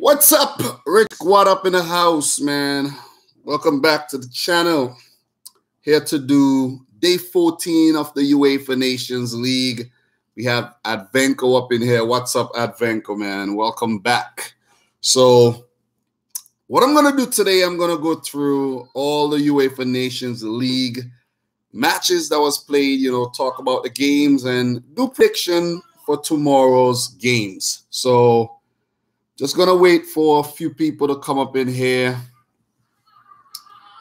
What's up, Rick? What up in the house, man? Welcome back to the channel. Here to do day 14 of the UEFA Nations League. We have Advenko up in here. What's up, Advenko, man? Welcome back. So what I'm going to do today, I'm going to go through all the UEFA Nations League matches that was played, talk about the games and do prediction for tomorrow's games. So just going to wait for a few people to come up in here.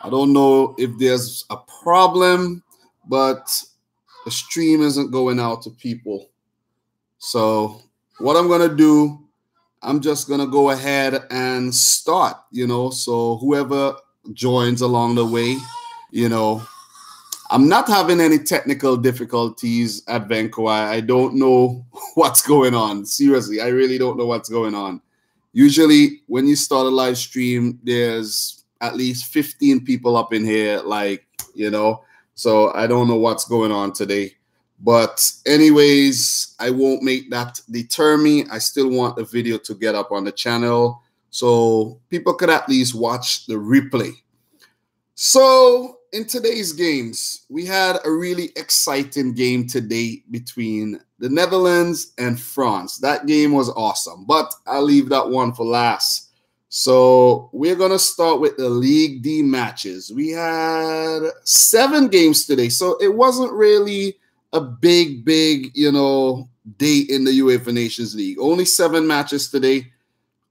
I don't know if there's a problem, but the stream isn't going out to people. So what I'm going to do, I'm just going to go ahead and start, so whoever joins along the way, I'm not having any technical difficulties at Venko. I don't know what's going on. Seriously, I really don't know what's going on. Usually when you start a live stream, there's at least 15 people up in here, so I don't know what's going on today. But anyways, I won't make that deter me. I still want the video to get up on the channel so people could at least watch the replay. So in today's games, we had a really exciting game today between the Netherlands and France. That game was awesome, but I'll leave that one for last. So we're going to start with the League D matches. We had 7 games today, so it wasn't really a big, day in the UEFA Nations League. Only 7 matches today,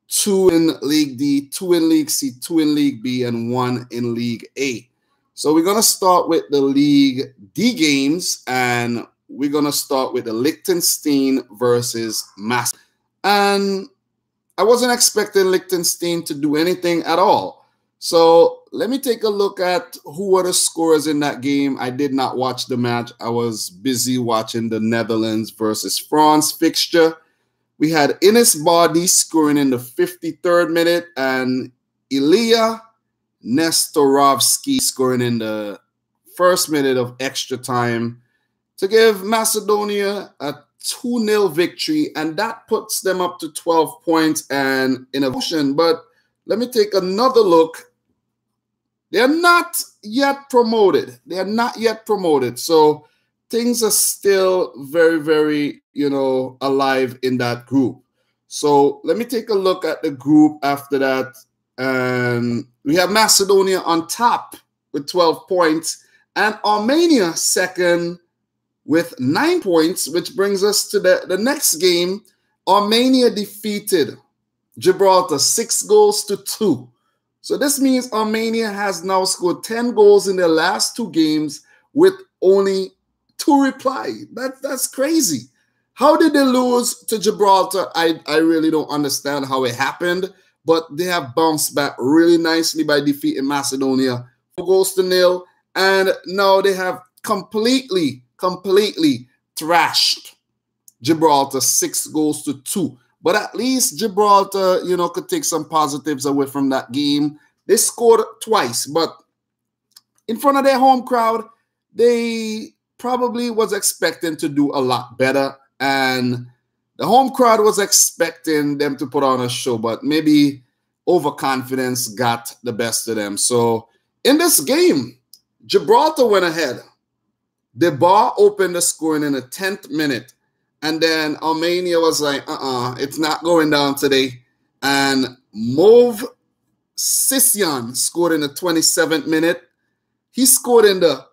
2 in League D, 2 in League C, 2 in League B, and 1 in League A. So we're going to start with the League D games, and we're going to start with the Liechtenstein versus Macedonia. And I wasn't expecting Liechtenstein to do anything at all. So let me take a look at who were the scorers in that game. I did not watch the match. I was busy watching the Netherlands versus France fixture. We had Ines Bardi scoring in the 53rd minute and Ilya Nestorovsky scoring in the 1st minute of extra time to give Macedonia a 2-0 victory, and that puts them up to 12 points and in a position. But let me take another look. They're not yet promoted. They are not yet promoted. So things are still very, alive in that group. So let me take a look at the group after that. And we have Macedonia on top with 12 points and Armenia second with 9 points, which brings us to the next game. Armenia defeated Gibraltar 6-2. So this means Armenia has now scored 10 goals in their last 2 games with only 2 replies. That's crazy. How did they lose to Gibraltar? I really don't understand how it happened, but they have bounced back really nicely by defeating Macedonia 4-0, and now they have completely thrashed Gibraltar 6-2. But at least Gibraltar, could take some positives away from that game. They scored twice, but in front of their home crowd, they probably was expecting to do a lot better. And the home crowd was expecting them to put on a show, but maybe overconfidence got the best of them. So in this game, Gibraltar went ahead. The bar opened the scoring in the 10th minute. And then Armenia was like, it's not going down today. And Mov Sisyan scored in the 27th minute. He scored in the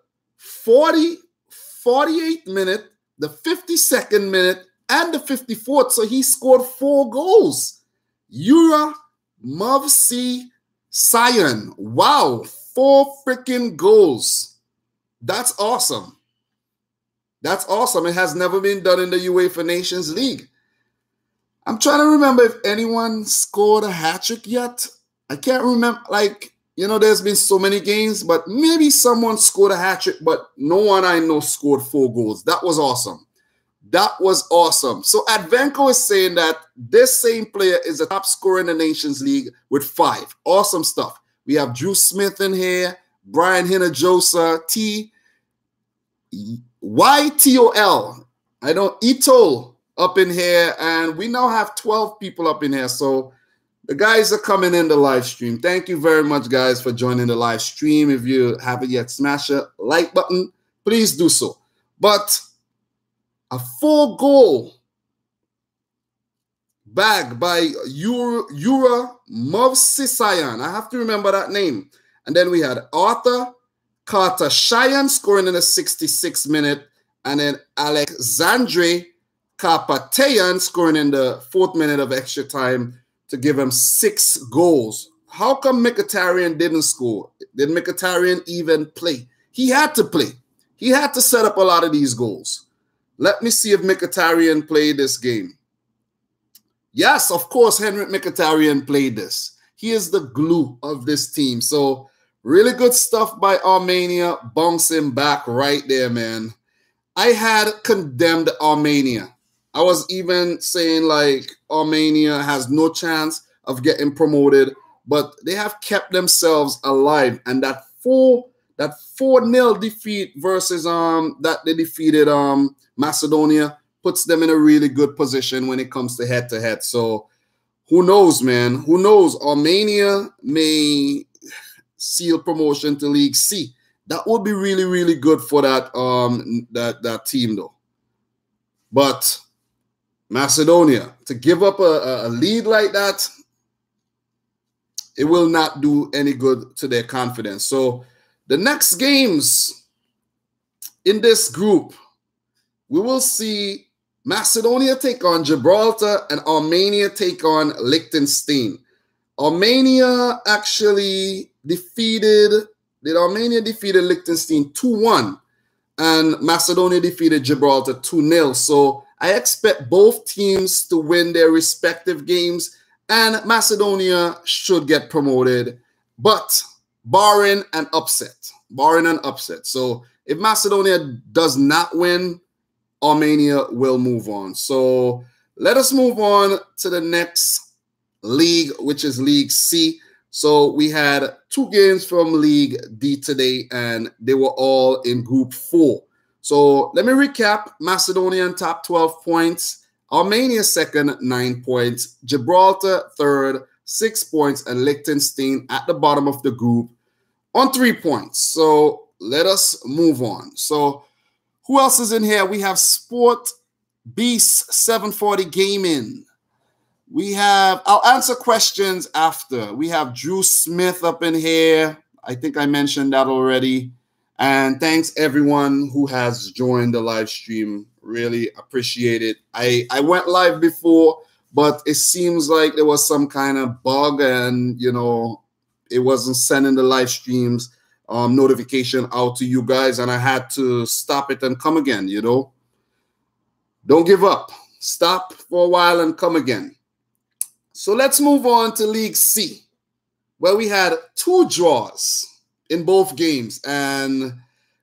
48th minute, the 52nd minute, and the 54th. So he scored 4 goals. Yura Mavsi Sayan. Wow, 4 freaking goals. That's awesome. That's awesome. It has never been done in the UEFA Nations League. I'm trying to remember if anyone scored a hat-trick yet. I can't remember. There's been so many games, but maybe someone scored a hat-trick, but no one I know scored 4 goals. That was awesome. That was awesome. So Advenko is saying that this same player is the top scorer in the Nations League with 5. Awesome stuff. We have Drew Smith in here, Brian Hinojosa, YTOL. Itol up in here, and we now have 12 people up in here. So The guys are coming in the live stream. Thank you very much, guys, for joining the live stream. If you haven't yet smashed a like button, please do so. But a 4-goal bag by Ura Movsisayan. I have to remember that name. And then we had Arthur Kartashayan scoring in the 66th minute. And then Alexandre Karpatayan scoring in the 4th minute of extra time to give him 6 goals. How come Mkhitaryan didn't score? Did Mkhitaryan even play? He had to play. He had to set up a lot of these goals. Let me see if Mkhitaryan played this game. Yes, of course, Henrik Mkhitaryan played this. He is the glue of this team. So really good stuff by Armenia, bouncing back right there, man. I had condemned Armenia. I was even saying like Armenia has no chance of getting promoted, but they have kept themselves alive. And that 4-0 defeat versus that they defeated Macedonia puts them in a really good position when it comes to head-to-head. So who knows, man? Who knows? Armenia may seal promotion to League C. That would be really, really good for that that team, though. But Macedonia, to give up a lead like that, it will not do any good to their confidence. So the next games in this group, we will see Macedonia take on Gibraltar and Armenia take on Liechtenstein. Armenia actually defeated Liechtenstein 2-1 and Macedonia defeated Gibraltar 2-0. So I expect both teams to win their respective games and Macedonia should get promoted, but barring an upset. So if Macedonia does not win, Armenia will move on. So let us move on to the next league, which is League C. So we had 2 games from League D today, and they were all in Group 4. So let me recap. Macedonia in top 12 points. Armenia second, 9 points. Gibraltar third, 6 points. And Liechtenstein at the bottom of the group on 3 points. So let us move on. So who else is in here? We have Sport Beast 740 Gaming. We have, I'll answer questions after. We have Drew Smith up in here. I think I mentioned that already. And thanks everyone who has joined the live stream. Really appreciate it. I went live before, but it seems like there was some kind of bug and, you know, it wasn't sending the live streams notification out to you guys. And I had to stop it and come again, you know. Don't give up. Stop for a while and come again. So let's move on to League C, where we had 2 draws in both games. And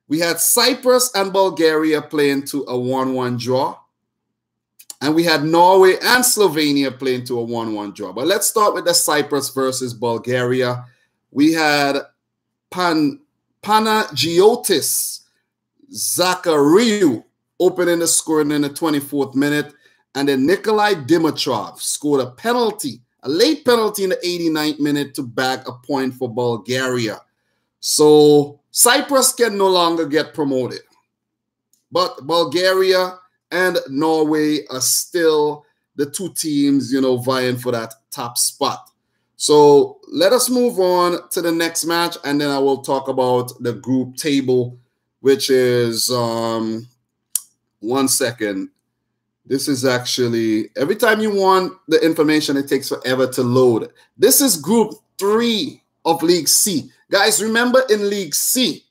we had Cyprus and Bulgaria playing to a 1-1 draw. And we had Norway and Slovenia playing to a 1-1 draw. But let's start with the Cyprus versus Bulgaria. We had Panagiotis Zachariou opening the scoring in the 24th minute. And then Nikolai Dimitrov scored a penalty, a late penalty in the 89th minute to bag a point for Bulgaria. So Cyprus can no longer get promoted. But Bulgaria and Norway are still the 2 teams, you know, vying for that top spot. So let us move on to the next match, and then I will talk about the group table, which is, 1 second. This is actually, every time you want the information, it takes forever to load. This is Group 3 of League C. Guys, remember in League C,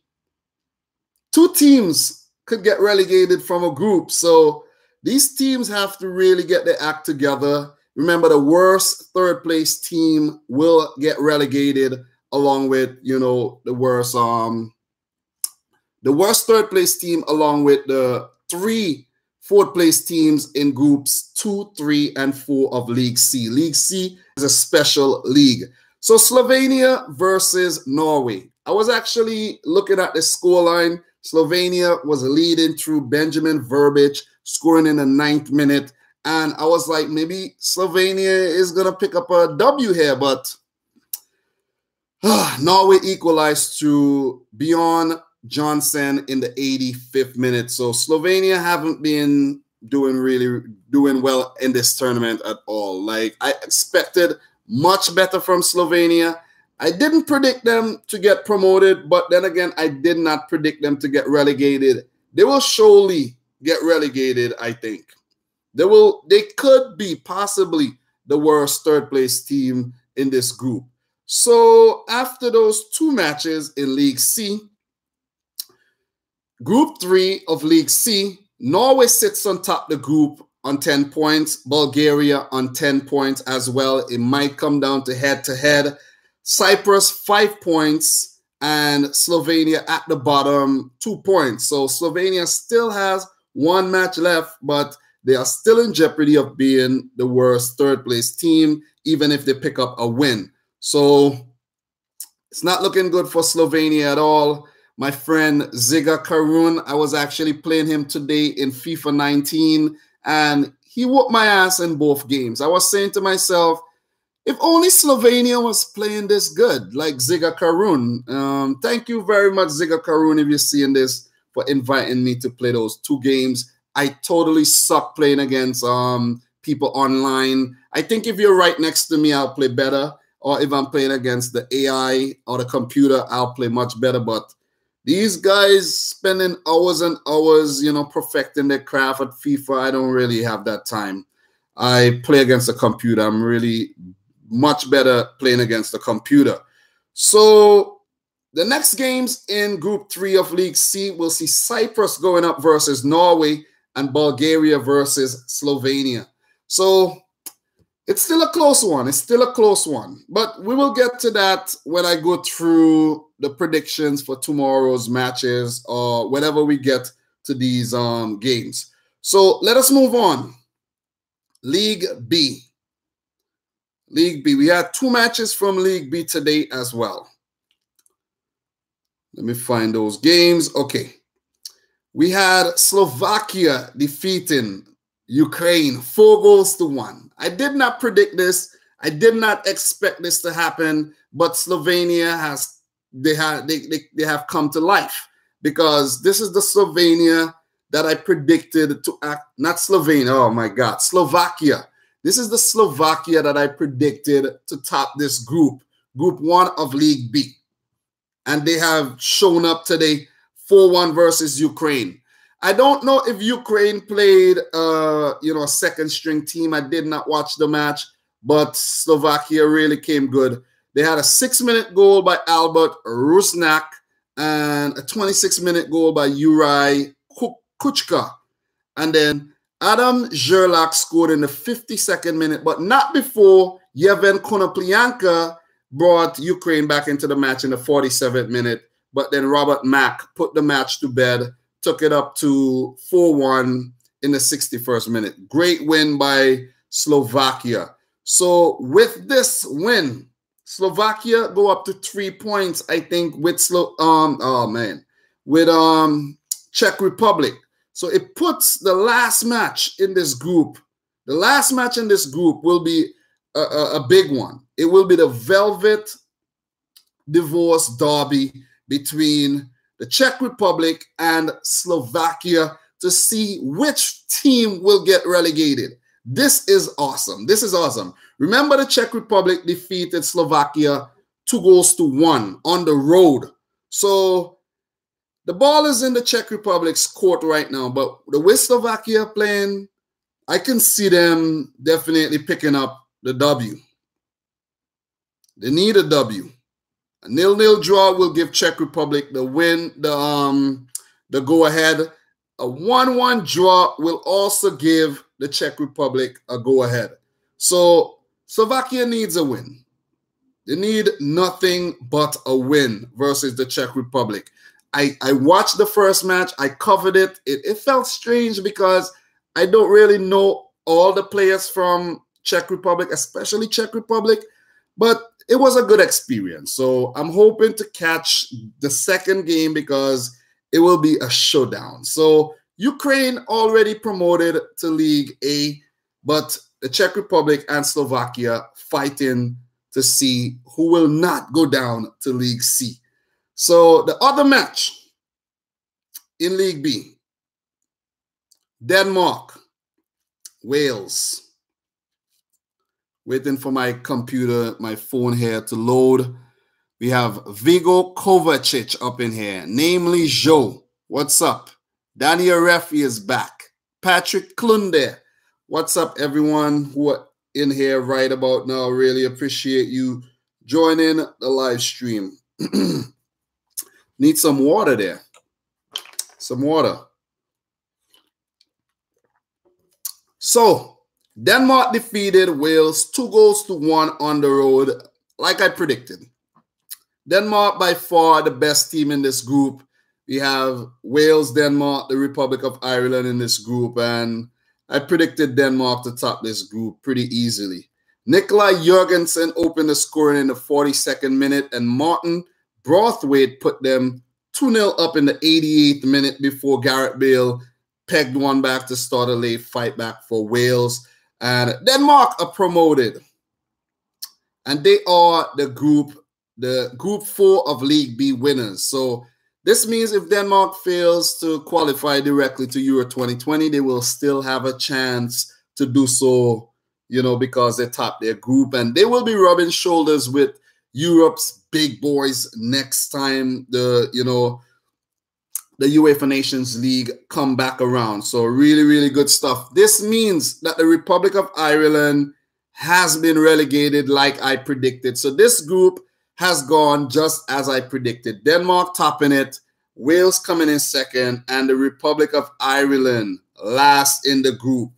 2 teams could get relegated from a group. So these teams have to really get their act together. Remember, the worst third-place team will get relegated along with, you know, the worst third-place team along with the 3 fourth-place teams in groups 2, 3, and 4 of League C. League C is a special league. So Slovenia versus Norway. I was actually looking at the scoreline. Slovenia was leading through Benjamin Verbic, scoring in the 9th minute. And I was like, maybe Slovenia is going to pick up a W here, but Norway equalized to Bjorn Johnson in the 85th minute. So Slovenia haven't been doing well in this tournament at all. Like, I expected much better from Slovenia. I didn't predict them to get promoted, but then again, I did not predict them to get relegated. They will surely get relegated, I think. They could be possibly the worst third place team in this group. So after those two matches in League C, Group 3 of League C, Norway sits on top of the group on 10 points, Bulgaria on 10 points as well. It might come down to head-to-head. Cyprus, 5 points, and Slovenia at the bottom, 2 points. So Slovenia still has one match left, but they are still in jeopardy of being the worst third-place team, even if they pick up a win. So it's not looking good for Slovenia at all. My friend Ziga Karun, I was actually playing him today in FIFA 19, and he whooped my ass in both games. I was saying to myself, if only Slovenia was playing this good, like Ziga Karun. Thank you very much, Ziga Karun, if you're seeing this, for inviting me to play those 2 games. I totally suck playing against people online. I think if you're right next to me, I'll play better. Or if I'm playing against the AI or the computer, I'll play much better. But these guys spending hours and hours, you know, perfecting their craft at FIFA, I don't really have that time. I play against the computer. I'm really much better playing against the computer. So the next games in Group 3 of League C, we'll see Cyprus going up versus Norway and Bulgaria versus Slovenia. So it's still a close one. It's still a close one. But we will get to that when I go through the predictions for tomorrow's matches or whenever we get to these games. So let us move on. League B. League B. We had 2 matches from League B today as well. Let me find those games. Okay. We had Slovakia defeating Ukraine 4-1. I did not predict this. I did not expect this to happen, but Slovenia they have come to life, because this is the Slovenia that I predicted to act, not Slovenia, oh my God, Slovakia. This is the Slovakia that I predicted to top this group, Group 1 of League B. And they have shown up today, 4-1 versus Ukraine. I don't know if Ukraine played, a second-string team. I did not watch the match, but Slovakia really came good. They had a 6-minute goal by Albert Rusnak and a 26-minute goal by Juraj Kuchka. And then Adam Zerlak scored in the 52nd minute, but not before Yevhen Konoplyanka brought Ukraine back into the match in the 47th minute. But then Robert Mack put the match to bed, took it up to 4-1 in the 61st minute. Great win by Slovakia. So with this win, Slovakia go up to 3 points, I think, with Czech Republic. So it puts the last match in this group. The last match in this group will be a big one. It will be the Velvet Divorce Derby between the Czech Republic and Slovakia to see which team will get relegated. This is awesome. This is awesome. Remember, the Czech Republic defeated Slovakia 2-1 on the road. So the ball is in the Czech Republic's court right now, but the way Slovakia playing, I can see them definitely picking up the W. They need a W. A 0-0 draw will give Czech Republic the win, the go-ahead. A 1-1 draw will also give the Czech Republic a go-ahead. So Slovakia needs a win. They need nothing but a win versus the Czech Republic. I watched the first match. I covered it. It felt strange because I don't really know all the players from Czech Republic, especially Czech Republic, but it was a good experience. So I'm hoping to catch the second game because it will be a showdown. So Ukraine already promoted to League A. But the Czech Republic and Slovakia fighting to see who will not go down to League C. So the other match in League B, Denmark, Wales. Waiting for my computer, my phone here to load. We have Vigo Kovacic up in here, namely Joe. What's up? Daniel Refi is back. Patrick Klunde. What's up, everyone who are in here right about now? Really appreciate you joining the live stream. Need some water there. Some water. So, Denmark defeated Wales 2-1 on the road, like I predicted. Denmark by far the best team in this group. We have Wales, Denmark, the Republic of Ireland in this group, and I predicted Denmark to top this group pretty easily. Nikolai Jørgensen opened the scoring in the 42nd minute, and Martin Braithwaite put them 2-0 up in the 88th minute before Gareth Bale pegged one back to start a late fight back for Wales. And Denmark are promoted. And they are the group 4 of League B winners. So this means if Denmark fails to qualify directly to Euro 2020, they will still have a chance to do so, you know, because they top their group. And they will be rubbing shoulders with Europe's big boys next time the UEFA Nations League come back around. So really, really good stuff. This means that the Republic of Ireland has been relegated like I predicted. So this group has gone just as I predicted. Denmark topping it, Wales coming in second, and the Republic of Ireland last in the group.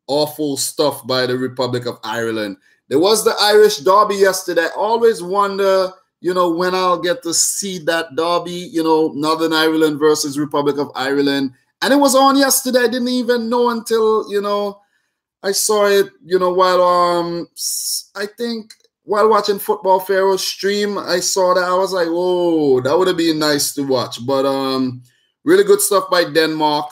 Awful stuff by the Republic of Ireland. There was the Irish Derby yesterday. I always wonder, you know, when I'll get to see that derby, you know, Northern Ireland versus Republic of Ireland. And it was on yesterday. I didn't even know until, you know, I saw it, you know, while, I think, while watching Football Pharaoh's stream, I saw that. I was like, oh, that would have been nice to watch. But really good stuff by Denmark.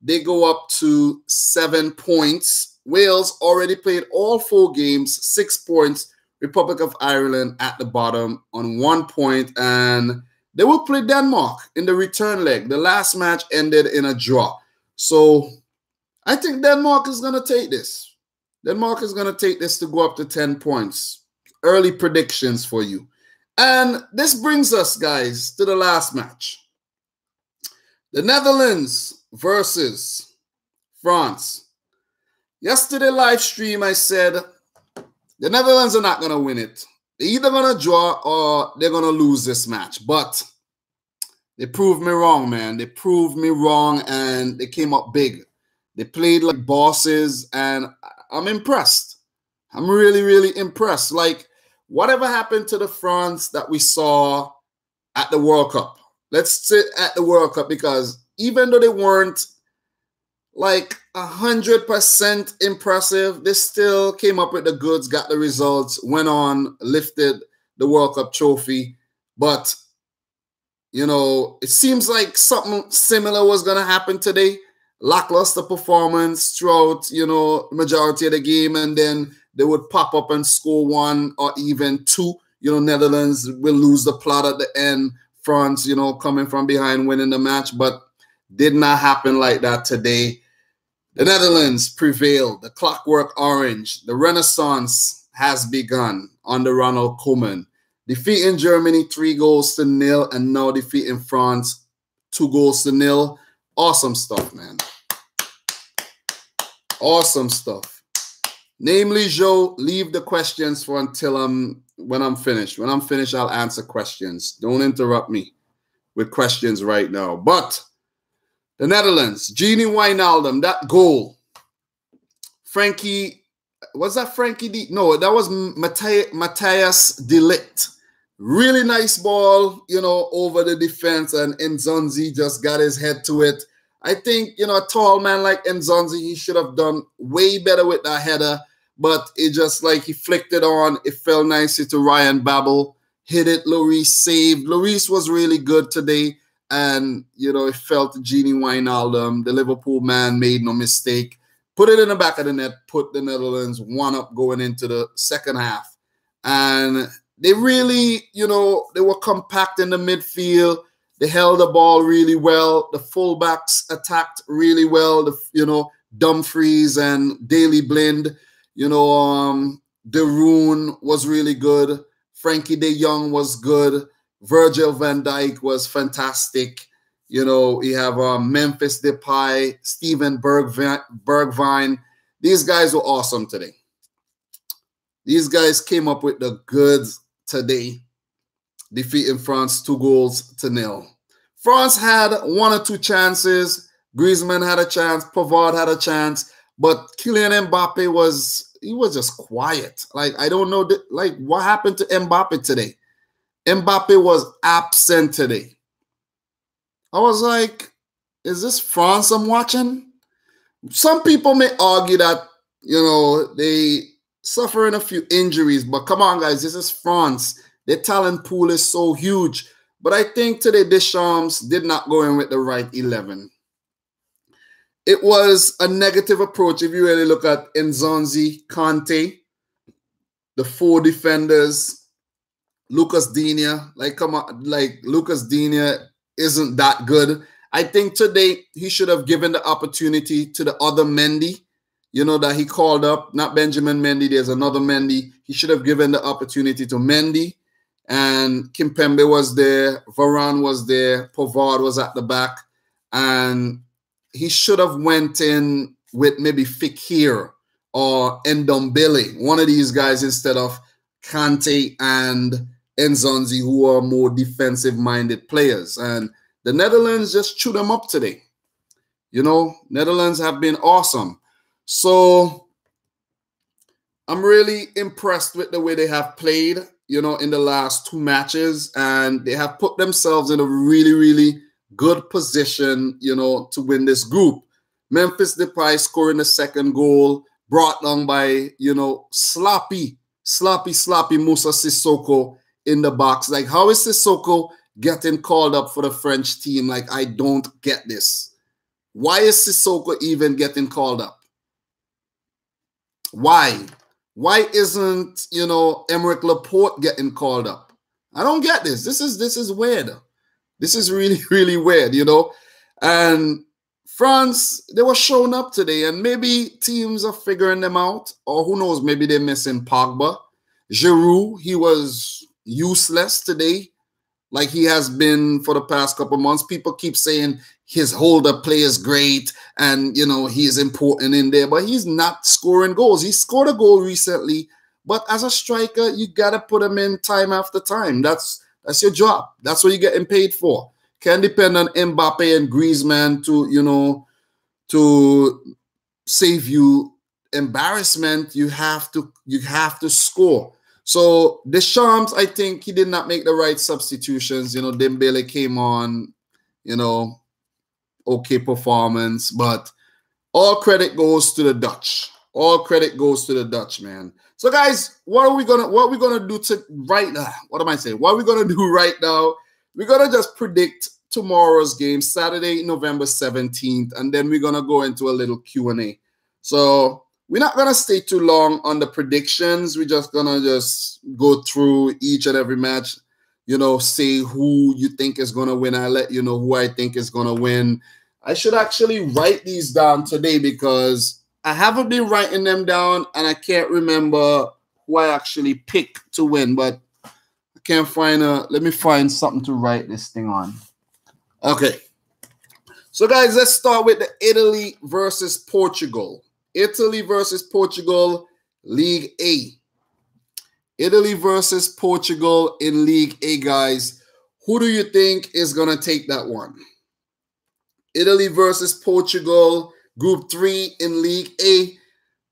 They go up to 7 points. Wales already played all 4 games, 6 points. Republic of Ireland at the bottom on 1 point, and they will play Denmark in the return leg. The last match ended in a draw. So I think Denmark is going to take this. Denmark is going to take this to go up to 10 points. Early predictions for you. And this brings us, guys, to the last match. The Netherlands versus France. Yesterday live stream, I said the Netherlands are not going to win it. They're either going to draw or they're going to lose this match. But they proved me wrong, man. They proved me wrong, and they came up big. They played like bosses, and I'm impressed. I'm really, really impressed. Like, whatever happened to the France that we saw at the World Cup? Let's sit at the World Cup, because even though they weren't like 100% impressive, they still came up with the goods, got the results, went on, lifted the World Cup trophy. But, you know, it seems like something similar was going to happen today. Lackluster performance throughout, you know, majority of the game, and then they would pop up and score 1 or even 2. You know, Netherlands will lose the plot at the end. France, you know, coming from behind, winning the match, but did not happen like that today. The Netherlands prevailed. The Clockwork Orange. The Renaissance has begun under Ronald Koeman. Defeating Germany 3-0, and now defeating France 2-0. Awesome stuff, man. Awesome stuff. Namely, Joe, leave the questions for until when I'm finished. When I'm finished, I'll answer questions. Don't interrupt me with questions right now. But the Netherlands, Genie Wijnaldum, that goal. Frankie, was that Frankie? No, that was Matthias de Ligt. Really nice ball, you know, over the defense, and Nzonzi just got his head to it. I think, you know, a tall man like Nzonzi, he should have done way better with that header, but it just like he flicked it on. It fell nicely to Ryan Babel, hit it, Lloris saved. Lloris was really good today, and, you know, it fell to Genie Wijnaldum. The Liverpool man made no mistake. put it in the back of the net, put the Netherlands 1-up going into the second half. And they really, you know, they were compact in the midfield. They held the ball really well. The fullbacks attacked really well. You know, Dumfries and Daley Blind. You know, De Roon was really good. Frankie de Jong was good. Virgil van Dijk was fantastic. You know, we have Memphis Depay, Steven Bergwijn. These guys were awesome today. These guys came up with the goods today, defeating France 2-0. France had 1 or 2 chances. Griezmann had a chance. Pavard had a chance. But Kylian Mbappe was just quiet. Like, I don't know, like, what happened to Mbappe today? Mbappe was absent today. I was like, is this France I'm watching? Some people may argue that, you know, they suffering a few injuries, but come on, guys, this is France. Their talent pool is so huge. But I think today Deschamps did not go in with the right 11. It was a negative approach if you really look at Nzonzi, Kante, the 4 defenders, Lucas Digne. Like, come on, like, Lucas Digne isn't that good. I think today he should have given the opportunity to the other Mendy, you know, that he called up. Not Benjamin Mendy, there's another Mendy. He should have given the opportunity to Mendy. And Kimpembe was there. Varane was there. Pavard was at the back. And he should have went in with maybe Fekir or Ndombele, one of these guys, instead of Kante and Nzonzi, who are more defensive-minded players. And the Netherlands just chewed them up today. You know, Netherlands have been awesome. So I'm really impressed with the way they have played, you know, in the last 2 matches. And they have put themselves in a really, really good position, you know, to win this group. Memphis Depay scoring the 2nd goal, brought down by, you know, sloppy Moussa Sissoko in the box. Like, how is Sissoko getting called up for the French team? Like, I don't get this. Why is Sissoko even getting called up? Why? Why isn't, you know, Emerick Laporte getting called up? I don't get this. This is weird. This is really, really weird, you know. And France, they were showing up today, and maybe teams are figuring them out, or who knows, maybe they're missing Pogba. Giroud, he was useless today, like he has been for the past couple months. People keep saying his hold-up play is great, and, you know, he's important in there, but he's not scoring goals. He scored a goal recently, but as a striker, you got to put him in time after time. That's your job. That's what you're getting paid for. Can't depend on Mbappe and Griezmann to, you know, to save you embarrassment. You have to score. So Deschamps, I think he did not make the right substitutions. You know, Dembele came on, you know, okay performance, but all credit goes to the Dutch. All credit goes to the Dutch, man. So guys, what are we gonna do to right now? What am I saying? What are we gonna do right now? We're gonna just predict tomorrow's game, Saturday, November 17th, and then we're gonna go into a little Q&A. So we're not gonna stay too long on the predictions. We're just gonna go through each and every match, you know, say who you think is gonna win. I'll let you know who I think is gonna win. I should actually write these down today because I haven't been writing them down and I can't remember who I actually picked to win, but I can't find let me find something to write this thing on. Okay. So guys, let's start with the Italy versus Portugal. Italy versus Portugal, League A. Italy versus Portugal in League A, guys. Who do you think is going to take that one? Italy versus Portugal, Group 3 in League A.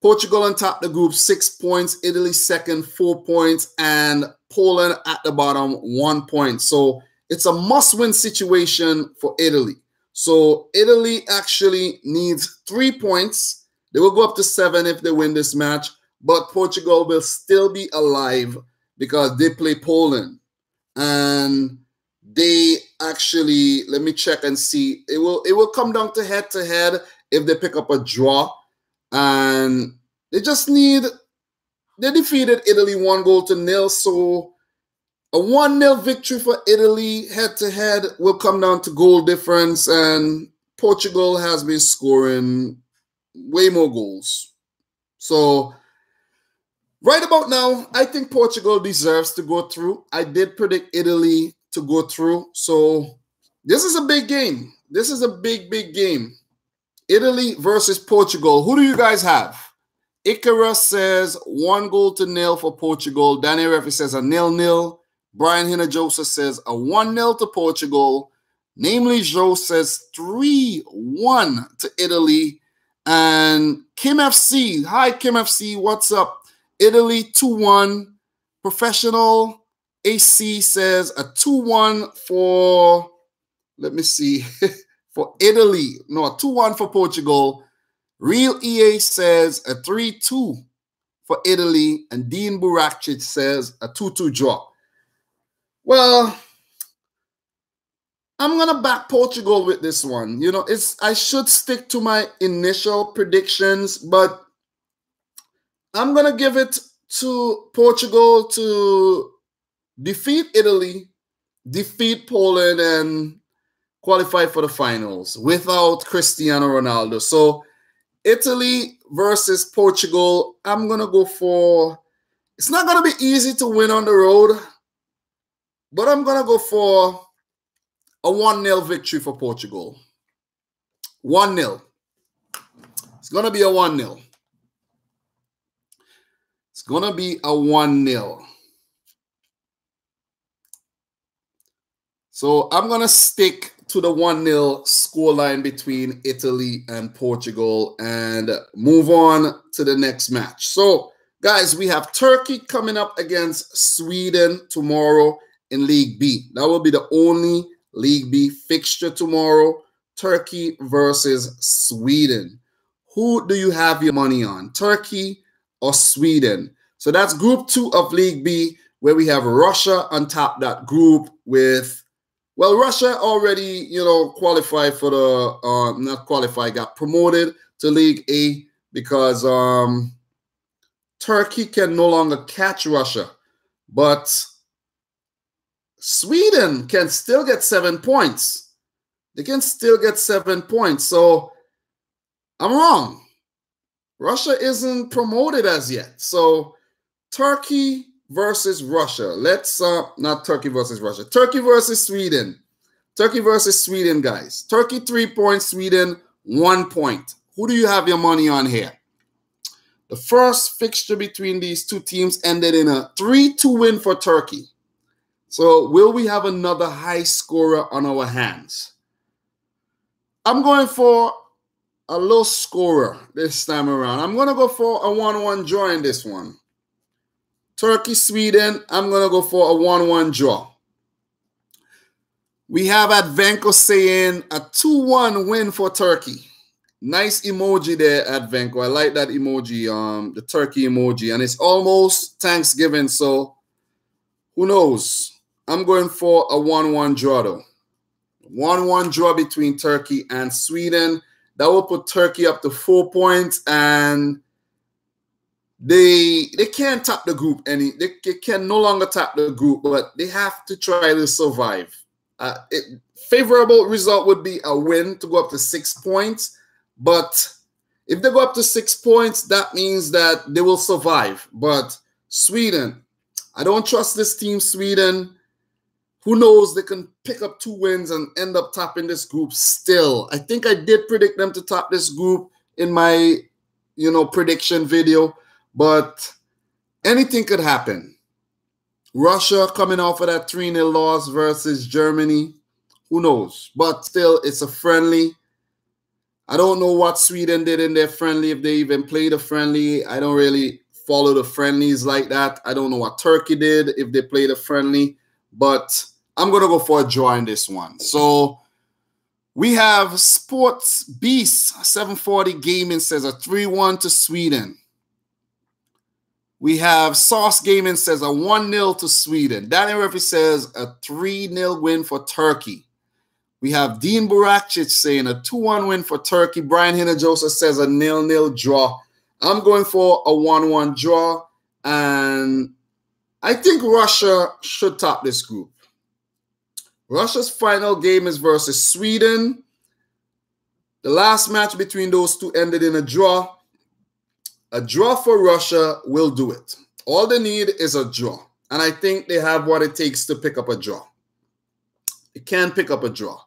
Portugal on top the group, 6 points. Italy second, 4 points. And Poland at the bottom, 1 point. So it's a must-win situation for Italy. So Italy actually needs 3 points. They will go up to 7 if they win this match. But Portugal will still be alive because they play Poland. And they actually, let me check and see. It will come down to head-to-head if they pick up a draw. And they defeated Italy 1-0. So a 1-0 victory for Italy head-to-head will come down to goal difference, and Portugal has been scoring way more goals. So right about now, I think Portugal deserves to go through. I did predict Italy to go through. So this is a big game. This is a big, big game. Italy versus Portugal. Who do you guys have? Icarus says 1-0 for Portugal. Danny Refi says a 0-0. Brian Hinojosa says a 1-0 to Portugal. Namely Joe says 3-1 to Italy. And Kim FC, hi Kim FC, what's up? Italy 2-1. Professional AC says a 2-1 for, let me see, for Italy. No, a 2-1 for Portugal. Real EA says a 3-2 for Italy. And Dean Buracic says a 2-2 draw. Well, I'm going to back Portugal with this one. You know, I should stick to my initial predictions, but I'm going to give it to Portugal to defeat Italy, defeat Poland, and qualify for the finals without Cristiano Ronaldo. So Italy versus Portugal, I'm going to go for, it's not going to be easy to win on the road, but I'm going to go for a 1-0 victory for Portugal. 1-0. It's going to be a 1-0. It's going to be a 1-0. So I'm going to stick to the 1-0 scoreline between Italy and Portugal and move on to the next match. So, guys, we have Turkey coming up against Sweden tomorrow in League B. That will be the only League B fixture tomorrow. Turkey versus Sweden. Who do you have your money on? Turkey or Sweden? So that's Group 2 of League B, where we have Russia on top that group with, well, Russia already, you know, qualified for the, not qualified, got promoted to League A because Turkey can no longer catch Russia. But Sweden can still get 7 points. They can still get 7 points. So I'm wrong. Russia isn't promoted as yet. So Turkey versus Russia. Let's not Turkey versus Russia. Turkey versus Sweden. Turkey versus Sweden, guys. Turkey 3 points, Sweden 1 point. Who do you have your money on here? The first fixture between these two teams ended in a 3-2 win for Turkey. So will we have another high scorer on our hands? I'm going for a low scorer this time around. I'm going to go for a 1-1 draw in this one. Turkey, Sweden, I'm going to go for a 1-1 draw. We have Advenko saying a 2-1 win for Turkey. Nice emoji there, Advenko. I like that emoji, the turkey emoji. And it's almost Thanksgiving, so who knows? I'm going for a 1-1 draw, though. 1-1 draw between Turkey and Sweden. That will put Turkey up to 4 points, and they can't top the group. They can no longer top the group, but they have to try to survive. Favorable result would be a win to go up to 6 points. But if they go up to 6 points, that means that they will survive. But Sweden, I don't trust this team, Sweden. Who knows? They can pick up 2 wins and end up topping this group still. I think I did predict them to top this group in my, prediction video. But anything could happen. Russia coming off of that 3-0 loss versus Germany. Who knows? But still, it's a friendly. I don't know what Sweden did in their friendly, if they even played a friendly. I don't really follow the friendlies like that. I don't know what Turkey did, if they played a friendly. But I'm going to go for a draw in this one. So we have Sports Beast 740 Gaming says a 3-1 to Sweden. We have Sauce Gaming says a 1-0 to Sweden. Danny Murphy says a 3-0 win for Turkey. We have Dean Buracic saying a 2-1 win for Turkey. Brian Hinojosa says a 0-0 draw. I'm going for a 1-1 draw, and I think Russia should top this group. Russia's final game is versus Sweden. The last match between those two ended in a draw. A draw for Russia will do it. All they need is a draw, and I think they have what it takes to pick up a draw. They can pick up a draw.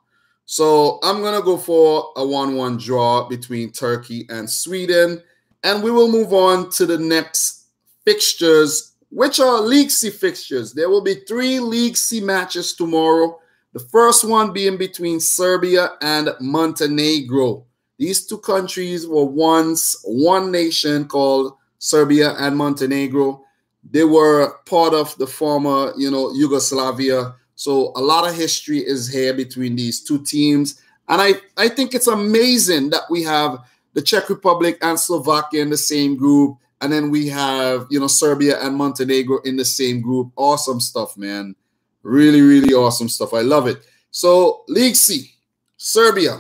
So I'm going to go for a 1-1 draw between Turkey and Sweden. And we will move on to the next fixtures, which are League C fixtures. There will be 3 League C matches tomorrow. The first one being between Serbia and Montenegro. These two countries were once one nation called Serbia and Montenegro. They were part of the former, Yugoslavia. So a lot of history is here between these two teams. And I think it's amazing that we have the Czech Republic and Slovakia in the same group. And then we have, Serbia and Montenegro in the same group. Awesome stuff, man. Really, really awesome stuff. I love it. So League C, Serbia.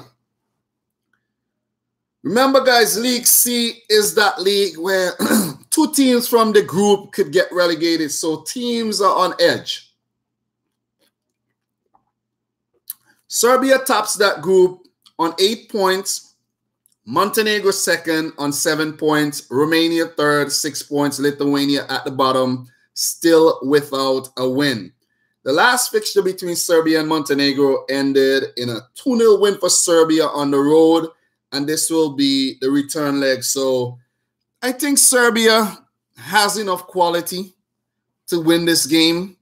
Remember, guys, League C is that league where 2 teams from the group could get relegated. So teams are on edge. Serbia tops that group on 8 points. Montenegro second on 7 points. Romania third, 6 points. Lithuania at the bottom, still without a win. The last fixture between Serbia and Montenegro ended in a 2-0 win for Serbia on the road. And this will be the return leg. So I think Serbia has enough quality to win this game.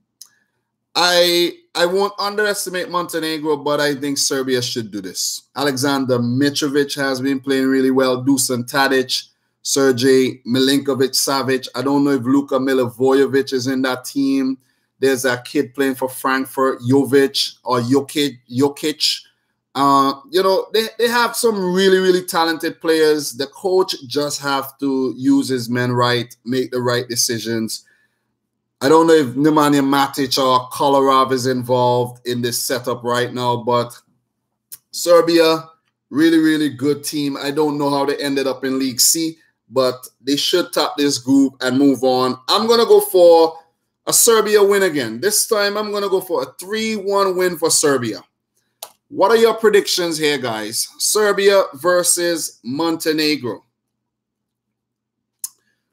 I won't underestimate Montenegro, but I think Serbia should do this. Alexander Mitrovic has been playing really well. Dusan Tadic, Sergej Milinkovic-Savic. I don't know if Luka Milivojevic is in that team. There's a kid playing for Frankfurt, Jovic or Jokic. They have some really, really talented players. The coach just have to use his men right, make the right decisions. I don't know if Nemanja Matic or Kolarov is involved in this setup right now, but Serbia, really, really good team. I don't know how they ended up in League C, but they should top this group and move on. I'm going to go for a Serbia win again. This time, I'm going to go for a 3-1 win for Serbia. What are your predictions here, guys? Serbia versus Montenegro.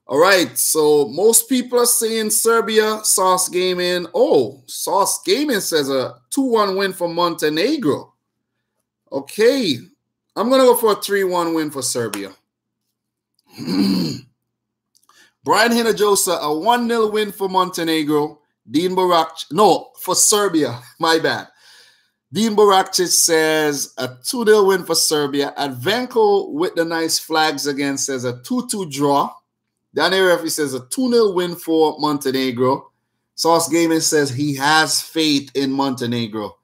All right, so most people are saying Serbia. Sauce Gaming. Oh, Sauce Gaming says a 2-1 win for Montenegro. Okay, I'm going to go for a 3-1 win for Serbia. Brian Hinojosa, a 1-0 win for Montenegro. Dean Buracic, no, for Serbia, my bad. Dean Buracic says a 2-0 win for Serbia. Advenko with the nice flags again says a 2-2 draw. Danny Referee says a 2-0 win for Montenegro. Sauce Gaming says he has faith in Montenegro.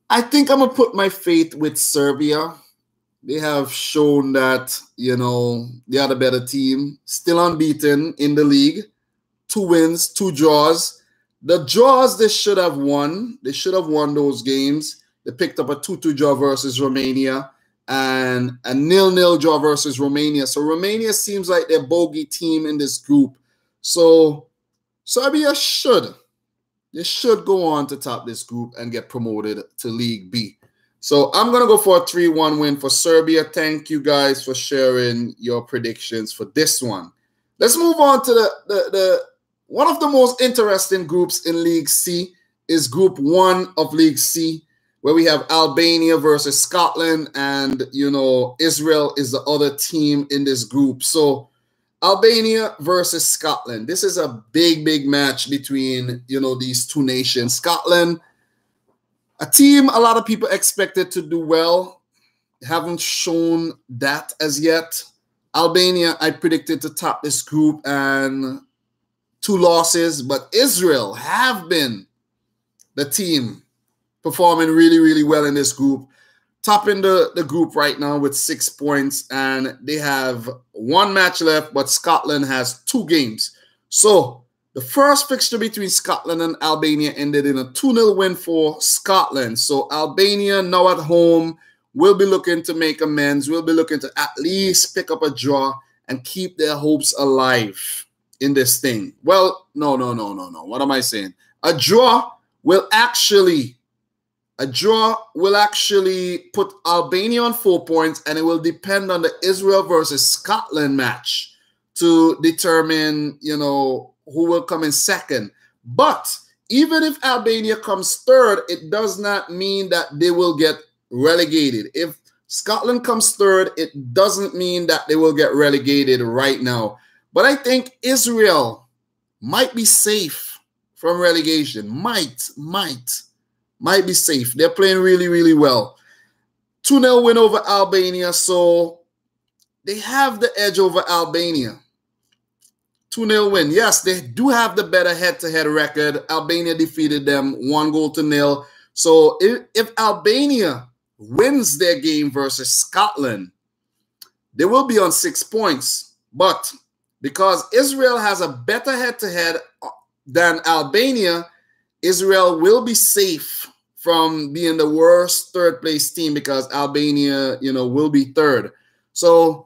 I think I'm going to put my faith with Serbia. They have shown that, they are the better team. Still unbeaten in the league. 2 wins, 2 draws. The draws they should have won. They should have won those games. They picked up a 2-2 draw versus Romania and a 0-0 draw versus Romania. So Romania seems like their bogey team in this group. So Serbia should go on to top this group and get promoted to League B. So I'm going to go for a 3-1 win for Serbia. Thank you guys for sharing your predictions for this one. Let's move on to the one of the most interesting groups in League C is Group 1 of League C, where we have Albania versus Scotland, and, Israel is the other team in this group. So Albania versus Scotland. This is a big, big match between, these two nations. Scotland, a team a lot of people expected to do well, haven't shown that as yet. Albania, I predicted to top this group and 2 losses, but Israel have been the team performing really, really well in this group. Topping the group right now with 6 points, and they have 1 match left, but Scotland has 2 games. So The first fixture between Scotland and Albania ended in a 2-0 win for Scotland. So Albania now at home will be looking to make amends. Will be looking to at least pick up a draw and keep their hopes alive in this thing. Well, no. What am I saying? A draw will actually put Albania on 4 points, and it will depend on the Israel versus Scotland match to determine, you know, who will come in second. But even if Albania comes third, it does not mean that they will get relegated. If Scotland comes third, it doesn't mean that they will get relegated right now. But I think Israel might be safe from relegation. Might be safe. They're playing really, really well. 2-0 win over Albania, so they have the edge over Albania. 2-0 win. Yes, they do have the better head-to-head record. Albania defeated them 1-0. So if Albania wins their game versus Scotland, they will be on 6 points. But because Israel has a better head-to-head than Albania, Israel will be safe from being the worst third-place team because Albania, you know, will be third. So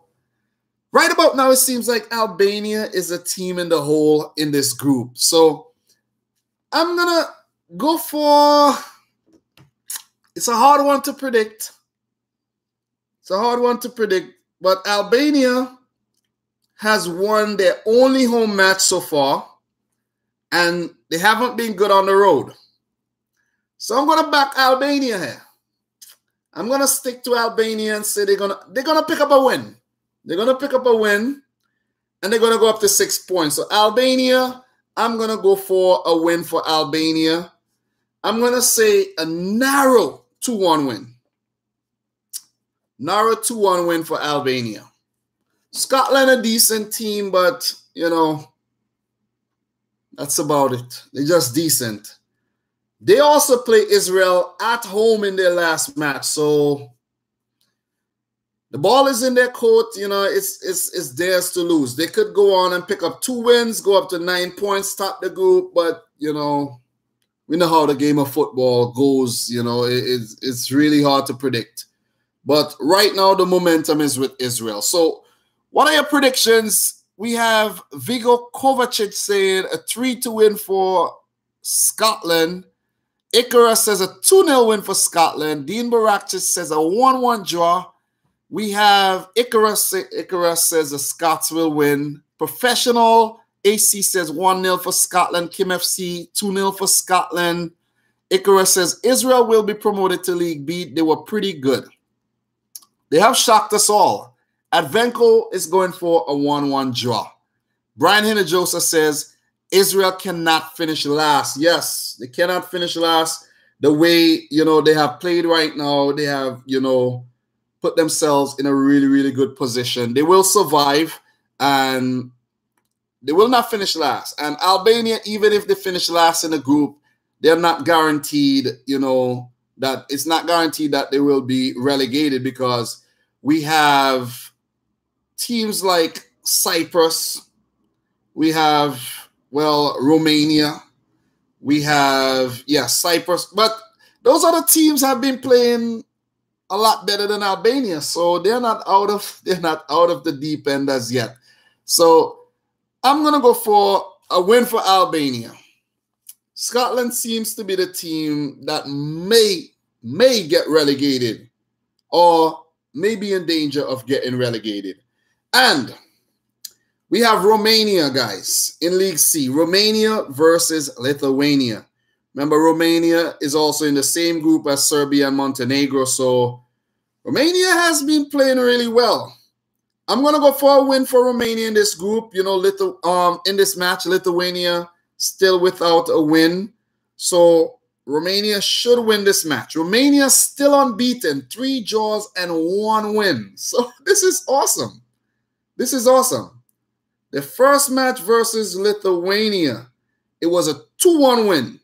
right about now, it seems like Albania is a team in the hole in this group. So I'm going to go for... It's a hard one to predict. But Albania has won their only home match so far, and they haven't been good on the road. So I'm going to back Albania here. I'm going to stick to Albania and say they're going to pick up a win. They're going to pick up a win, and they're going to go up to 6 points. So Albania, I'm going to go for a win for Albania. I'm going to say a narrow 2-1 win. Narrow 2-1 win for Albania. Scotland, a decent team, but, you know, that's about it. They're just decent. They also play Israel at home in their last match. So the ball is in their court. You know, it's theirs to lose. They could go on and pick up 2 wins, go up to 9 points, top the group. But, you know, we know how the game of football goes. You know, it's really hard to predict. But right now, the momentum is with Israel. So what are your predictions? We have Vigo Kovacic saying a 3-2 win for Scotland. Icarus says a 2-0 win for Scotland. Dean Barakis says a 1-1 draw. We have Icarus says the Scots will win. Professional AC says 1-0 for Scotland. Kim FC 2-0 for Scotland. Icarus says Israel will be promoted to League B. They were pretty good. They have shocked us all. Advenko is going for a 1-1 draw. Brian Hinojosa says Israel cannot finish last. Yes, they cannot finish last. The way, you know, they have played right now, they have, you know, put themselves in a really, really good position. They will survive, and they will not finish last. And Albania, even if they finish last in the group, they're not guaranteed, you know, that it's not guaranteed that they will be relegated, because we have teams like Cyprus, we have, well, Romania, we have, Cyprus, but those other teams have been playing a lot better than Albania, so they're not out of the deep end as yet. So I'm gonna go for a win for Albania. Scotland seems to be the team that may get relegated, or may be in danger of getting relegated. And we have Romania, guys, in League C. Romania versus Lithuania. Remember, Romania is also in the same group as Serbia and Montenegro, so Romania has been playing really well. I'm going to go for a win for Romania in this group. You know, in this match, Lithuania still without a win. So Romania should win this match. Romania still unbeaten, 3 draws and 1 win. So this is awesome. This is awesome. The first match versus Lithuania, it was a 2-1 win.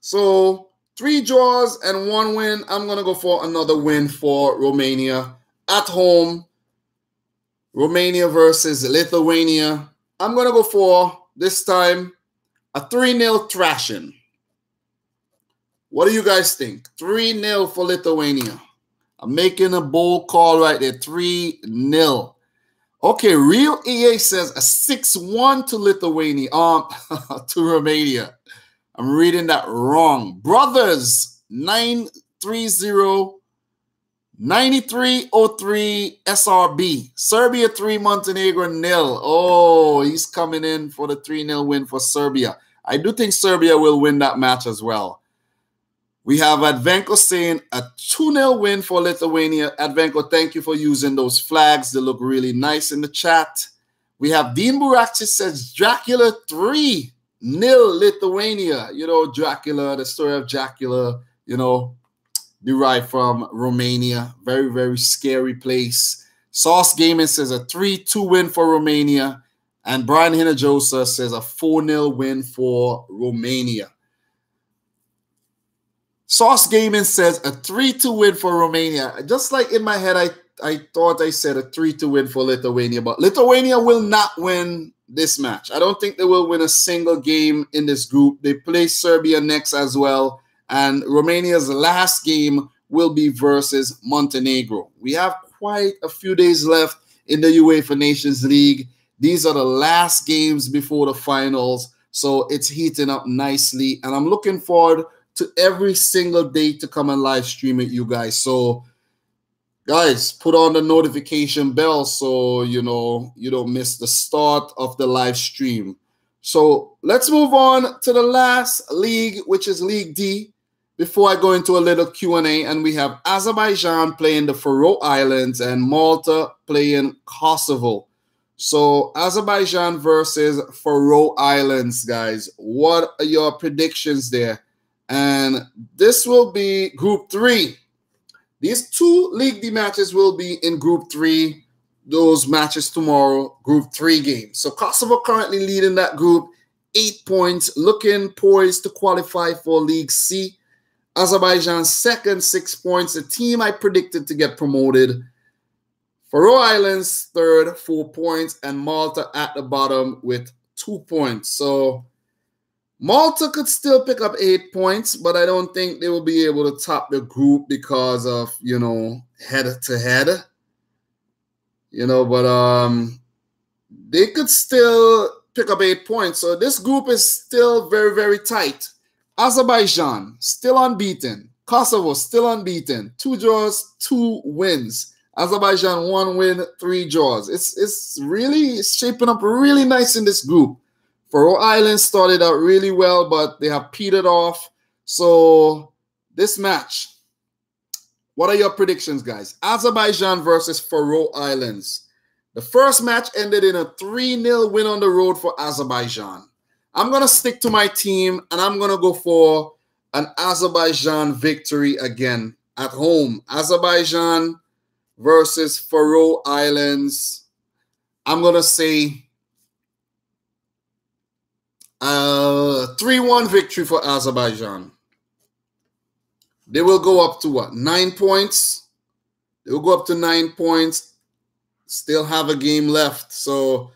So 3 draws and 1 win. I'm going to go for another win for Romania at home. Romania versus Lithuania. I'm going to go for, this time, A 3-0 thrashing. What do you guys think? 3-0 for Lithuania. I'm making a bold call right there. 3-0. Okay, Real EA says a 6-1 to Lithuania. To Romania. I'm reading that wrong. Brothers, 930 9303 SRB. Serbia 3, Montenegro 0. Oh, he's coming in for the 3-0 win for Serbia. I do think Serbia will win that match as well. We have Advenko saying a 2-0 win for Lithuania. Advenko, thank you for using those flags. They look really nice in the chat. We have Dean Burachi says Dracula 3-0 Lithuania. You know, Dracula, the story of Dracula, you know, derived from Romania. Very, very scary place. Sauce Gaming says a 3-2 win for Romania. And Brian Hinojosa says a 4-0 win for Romania. Sauce Gaming says a 3-2 win for Romania. Just like in my head, I thought I said a 3-2 win for Lithuania. But Lithuania will not win this match. I don't think they will win a single game in this group. They play Serbia next as well. And Romania's last game will be versus Montenegro. We have quite a few days left in the UEFA Nations League. These are the last games before the finals. So it's heating up nicely. And I'm looking forward to every single day to come and live stream it, you guys. So, guys, put on the notification bell so, you know, you don't miss the start of the live stream. So let's move on to the last league, which is League D, before I go into a little Q&A. And we have Azerbaijan playing the Faroe Islands and Malta playing Kosovo. So Azerbaijan versus Faroe Islands, guys. What are your predictions there? And this will be Group 3. These 2 League D matches will be in Group 3. Those matches tomorrow, Group 3 games. So Kosovo currently leading that group, 8 points, looking poised to qualify for League C. Azerbaijan second, 6 points, a team I predicted to get promoted. Faroe Islands third, 4 points, and Malta at the bottom with 2 points. So Malta could still pick up 8 points, but I don't think they will be able to top the group because of, you know, head-to-head. You know, but they could still pick up 8 points. So this group is still very, very tight. Azerbaijan, still unbeaten. Kosovo, still unbeaten. 2 draws, 2 wins. Azerbaijan, 1 win, 3 draws. It's really shaping up really nice in this group. Faroe Islands started out really well, but they have petered off. So this match, what are your predictions, guys? Azerbaijan versus Faroe Islands. The first match ended in a 3-0 win on the road for Azerbaijan. I'm going to stick to my team, and I'm going to go for an Azerbaijan victory again at home. Azerbaijan versus Faroe Islands. I'm going to say 3-1 victory for Azerbaijan. They will go up to what? 9 points. They will go up to 9 points. Still have a game left. So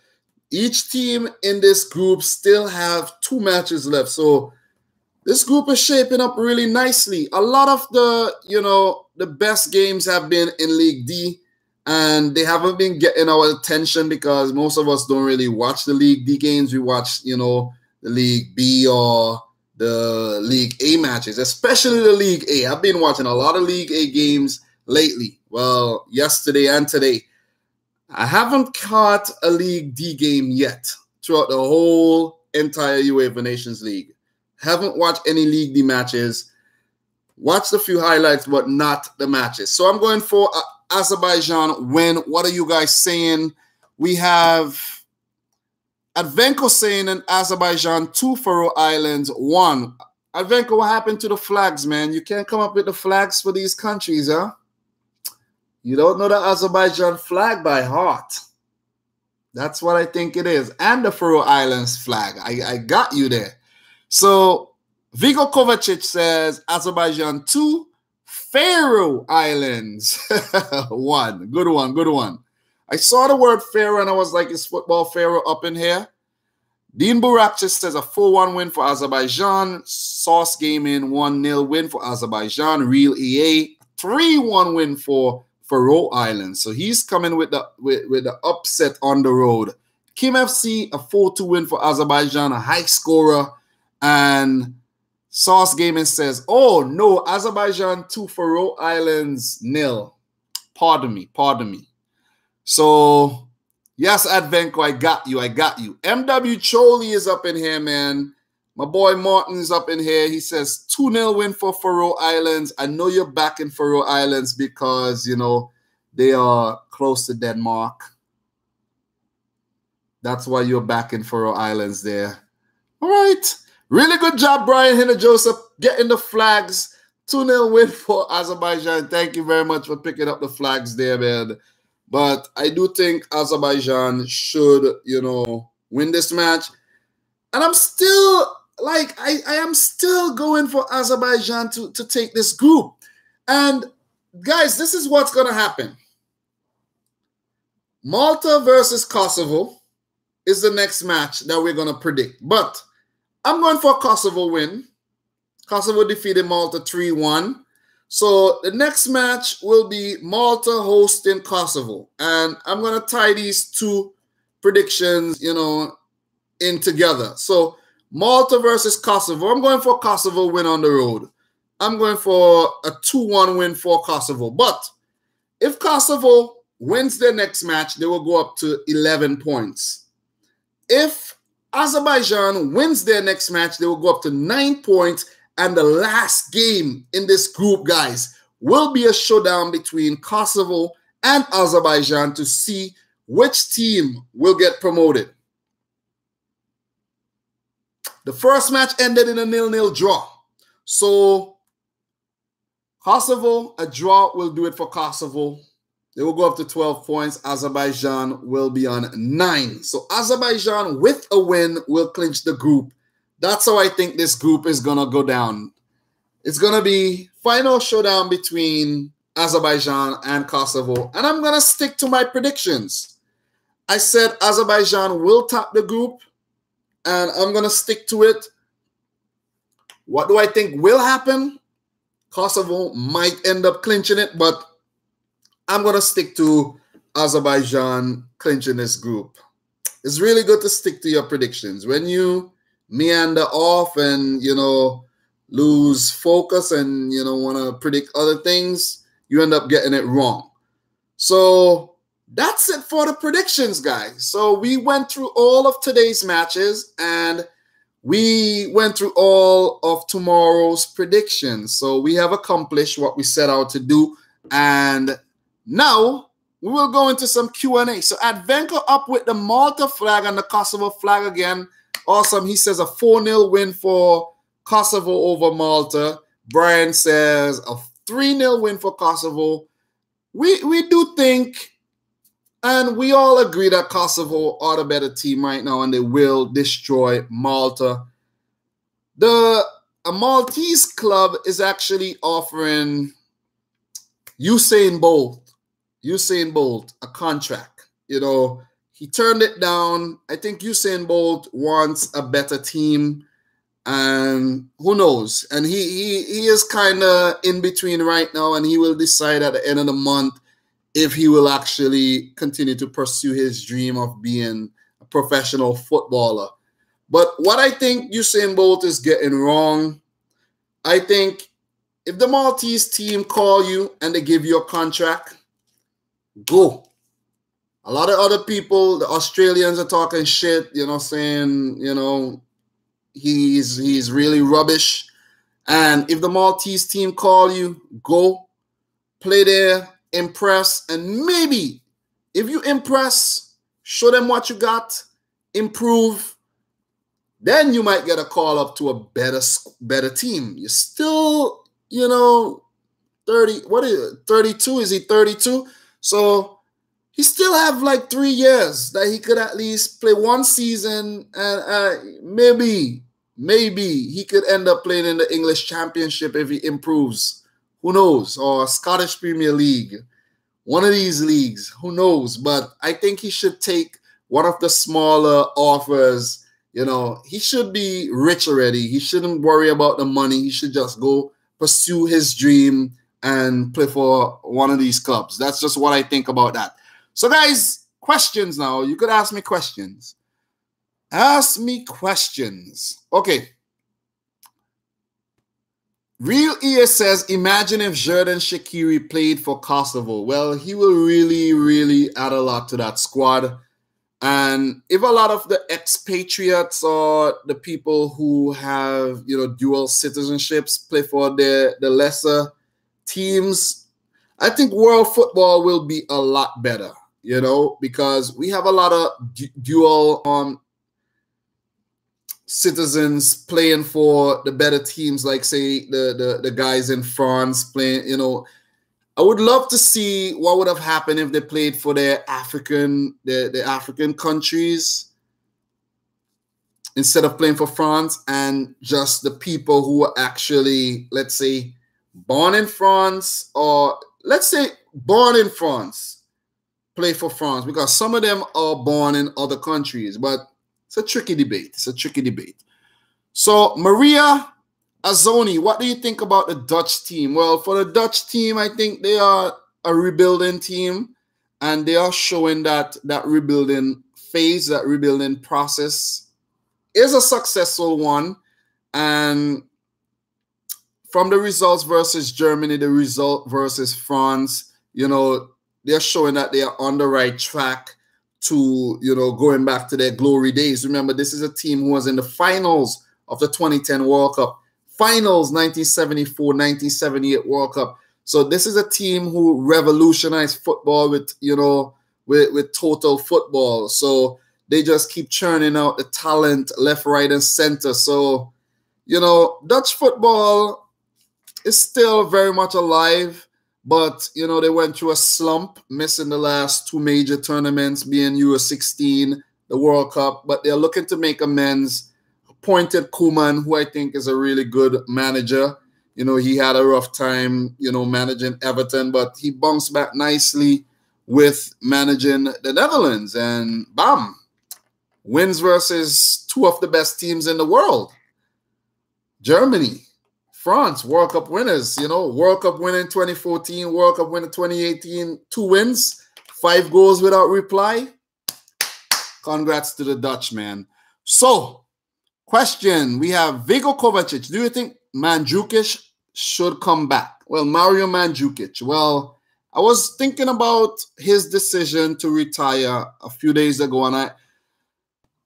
each team in this group still have 2 matches left. So this group is shaping up really nicely. A lot of the, you know, the best games have been in League D, and they haven't been getting our attention because most of us don't really watch the League D games. We watch, you know, the League B or the League A matches, especially the League A. I've been watching a lot of League A games lately. Well, yesterday and today. I haven't caught a League D game yet throughout the whole entire UEFA Nations League. Haven't watched any League D matches. Watched a few highlights, but not the matches. So I'm going for Azerbaijan win. What are you guys saying? We have Advenko saying in Azerbaijan 2, Faroe Islands 1. Advenko, what happened to the flags, man? You can't come up with the flags for these countries, huh? You don't know the Azerbaijan flag by heart. That's what I think it is. And the Faroe Islands flag. I got you there. So Vigo Kovacic says Azerbaijan 2, Faroe Islands 1. Good one, good one. I saw the word Faroe and I was like, is football Faroe up in here? Dean Burak just says a 4-1 win for Azerbaijan. Sauce Gaming 1-0 win for Azerbaijan. Real EA 3-1 win for Faroe Islands. So he's coming with the upset on the road. Kim FC a 4-2 win for Azerbaijan, a high scorer. And Sauce Gaming says, oh no, Azerbaijan 2, Faroe Islands 0. Pardon me. So yes, Advenko, I got you. MW Choli is up in here, man. My boy Martin is up in here. He says 2-0 win for Faroe Islands. I know you're back in Faroe Islands because, you know, they are close to Denmark. That's why you're back in Faroe Islands there. All right. Really good job, Brian Hinner Joseph, getting the flags. 2-0 win for Azerbaijan. Thank you very much for picking up the flags there, man. But I do think Azerbaijan should, you know, win this match. And I'm still, like, I am still going for Azerbaijan to take this group. And, guys, this is what's going to happen. Malta versus Kosovo is the next match that we're going to predict. But I'm going for a Kosovo win. Kosovo defeated Malta 3-1. So the next match will be Malta hosting Kosovo. And I'm going to tie these two predictions, you know, in together. So Malta versus Kosovo. I'm going for Kosovo win on the road. I'm going for a 2-1 win for Kosovo. But if Kosovo wins their next match, they will go up to 11 points. If Azerbaijan wins their next match, they will go up to 9 points. And the last game in this group, guys, will be a showdown between Kosovo and Azerbaijan to see which team will get promoted. The first match ended in a 0-0 draw. So Kosovo, a draw will do it for Kosovo. They will go up to 12 points. Azerbaijan will be on 9. So Azerbaijan with a win will clinch the group. That's how I think this group is going to go down. It's going to be final showdown between Azerbaijan and Kosovo. And I'm going to stick to my predictions. I said Azerbaijan will top the group. And I'm going to stick to it. What do I think will happen? Kosovo might end up clinching it. But I'm going to stick to Azerbaijan clinching this group. It's really good to stick to your predictions. When you meander off and, you know, lose focus and, you know, want to predict other things, you end up getting it wrong. So that's it for the predictions, guys. So we went through all of today's matches and we went through all of tomorrow's predictions. So we have accomplished what we set out to do. And now we will go into some Q&A. So Advenko up with the Malta flag and the Kosovo flag again. Awesome. He says a 4-0 win for Kosovo over Malta. Brian says a 3-0 win for Kosovo. We do think, and we all agree that Kosovo are the better team right now, and they will destroy Malta. A Maltese club is actually offering Usain Bolt a contract. You know, he turned it down. I think Usain Bolt wants a better team, and who knows? And he is kind of in between right now, and he will decide at the end of the month if he will actually continue to pursue his dream of being a professional footballer. But what I think Usain Bolt is getting wrong, I think if the Maltese team call you and they give you a contract, go. A lot of other people, the Australians are talking shit, you know, saying, you know, he's really rubbish. And if the Maltese team call you, go, play there, impress, and maybe if you impress, show them what you got, improve, then you might get a call up to a better team. You're still, you know, 30, what is it, 32? Is he 32? So he still have like 3 years that he could at least play one season, and maybe he could end up playing in the English Championship if he improves. Who knows? Or Scottish Premier League. One of these leagues. Who knows? But I think he should take one of the smaller offers You know, he should be rich already. He shouldn't worry about the money. He should just go pursue his dream and play for one of these clubs. That's just what I think about that. So, guys, questions now. You could ask me questions. Ask me questions. Okay. Real ES says, imagine if Xherdan Shaqiri played for Kosovo. Well, he will really, really add a lot to that squad. And if a lot of the expatriates or the people who have, you know, dual citizenships play for the lesser teams, I think world football will be a lot better, you know, because we have a lot of dual citizens playing for the better teams, like say the guys in France playing, you know. I would love to see what would have happened if they played for their African countries instead of playing for France, and just the people who are actually, let's say, born in France, or let's say born in France, play for France, because some of them are born in other countries. But it's a tricky debate. It's a tricky debate. So Maria Azoni, what do you think about the Dutch team? Well, for the Dutch team, I think they are a rebuilding team, and they are showing that rebuilding phase, that rebuilding process is a successful one. And from the results versus Germany, the result versus France, you know, they're showing that they are on the right track to, you know, going back to their glory days. Remember, this is a team who was in the finals of the 2010 World Cup. Finals 1974, 1978 World Cup. So this is a team who revolutionized football with, you know, with total football. So they just keep churning out the talent left, right, and center. So, you know, Dutch football is still very much alive, but, you know, they went through a slump, missing the last two major tournaments, being Euro 16, the World Cup, but they're looking to make amends. Appointed Koeman, who I think is a really good manager. You know, he had a rough time, you know, managing Everton, but he bounced back nicely with managing the Netherlands. And bam, wins versus two of the best teams in the world. Germany, France, World Cup winners. You know, World Cup winner in 2014, World Cup winner 2018, 2 wins, 5 goals without reply. Congrats to the Dutch, man. So, question, we have Vigo Kovacic. Do you think Mandzukic should come back? Well, Mario Mandzukic. Well, I was thinking about his decision to retire a few days ago, and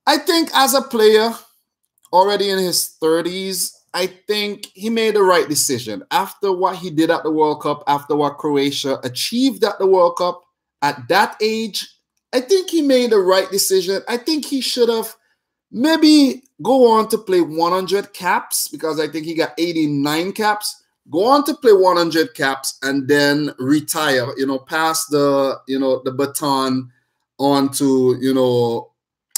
I think as a player, already in his 30s, I think he made the right decision. After what he did at the World Cup, after what Croatia achieved at the World Cup, at that age, I think he made the right decision. I think he should have maybe go on to play 100 caps, because I think he got 89 caps. Go on to play 100 caps and then retire, you know, pass the, you know, the baton on to, you know,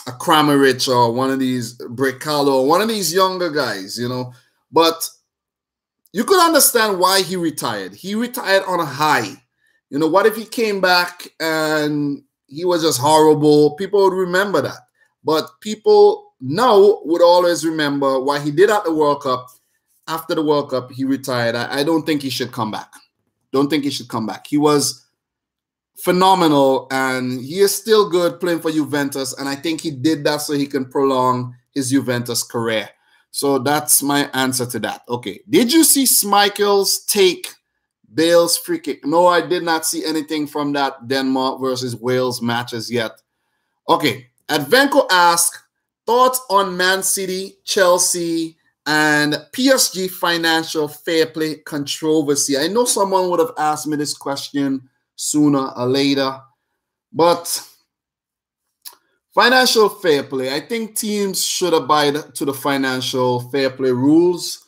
a Kramaric or one of these Brekalo, one of these younger guys, you know. But you could understand why he retired. He retired on a high. You know, what if he came back and he was just horrible? People would remember that. But people now would always remember what he did at the World Cup. After the World Cup, he retired. I don't think he should come back. Don't think he should come back. He was phenomenal, and he is still good playing for Juventus. And I think he did that so he can prolong his Juventus career. So that's my answer to that. Okay. Did you see Schmeichel's take Bale's free kick? No, I did not see anything from that Denmark versus Wales matches yet. Okay. Advenko asked, thoughts on Man City, Chelsea, and PSG financial fair play controversy. I know someone would have asked me this question sooner or later, but financial fair play, I think teams should abide to the financial fair play rules,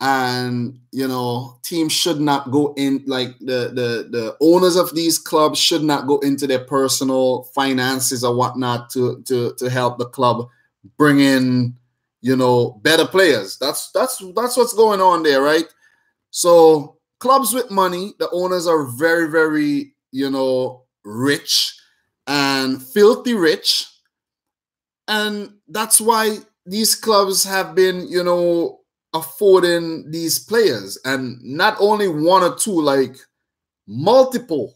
and, you know, teams should not go in, like the owners of these clubs should not go into their personal finances or whatnot to help the club bring in, you know, better players. That's what's going on there, right? So clubs with money, the owners are very, very, you know, rich and filthy rich. And that's why these clubs have been, you know, affording these players, and not only one or two, like multiple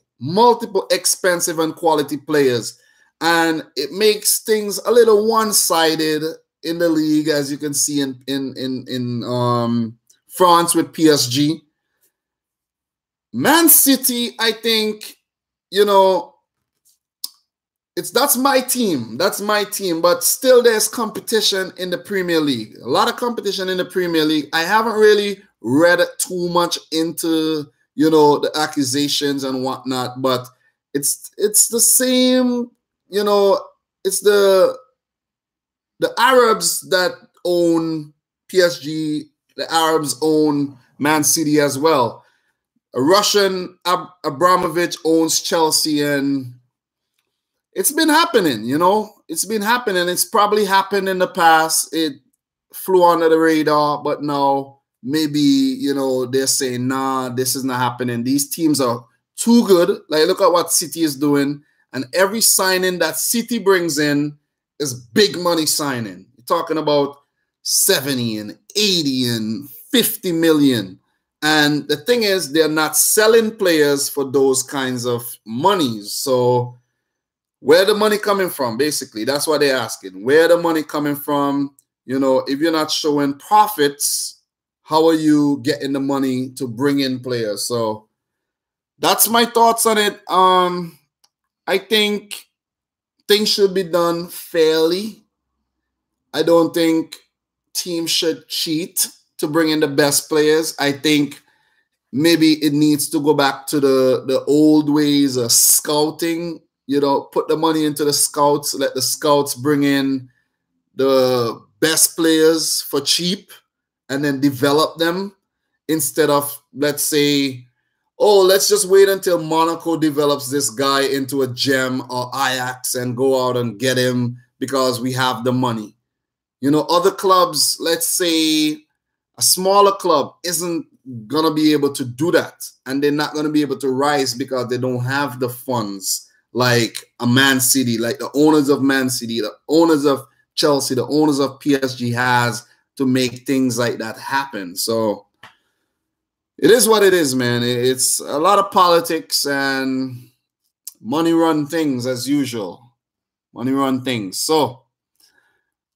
expensive and quality players, and it makes things a little one-sided in the league, as you can see in France with PSG. Man City, I think, you know, that's my team. That's my team. But still, there's competition in the Premier League. A lot of competition in the Premier League. I haven't really read too much into, you know, the accusations and whatnot, but it's the same, you know, it's the Arabs that own PSG, the Arabs own Man City as well. A Russian Abramovich owns Chelsea, and it's been happening, you know. It's been happening. It's probably happened in the past. It flew under the radar, but now maybe, you know, they're saying, nah, this is not happening. These teams are too good. Like, look at what City is doing. And every signing that City brings in is big money signing. You're talking about 70 and 80 and 50 million. And the thing is, they're not selling players for those kinds of monies. So where the money coming from? Basically, that's what they're asking. Where the money coming from? You know, if you're not showing profits, how are you getting the money to bring in players? So that's my thoughts on it. I think things should be done fairly. I don't think teams should cheat to bring in the best players. I think maybe it needs to go back to the old ways of scouting. You know, put the money into the scouts, let the scouts bring in the best players for cheap and then develop them, instead of, let's say, oh, let's just wait until Monaco develops this guy into a gem, or Ajax, and go out and get him because we have the money. You know, other clubs, let's say a smaller club, isn't going to be able to do that, and they're not going to be able to rise because they don't have the funds like a Man City, like the owners of Man City, the owners of Chelsea, the owners of PSG has to make things like that happen. So it is what it is, man. It's a lot of politics and money run things as usual. Money run things. So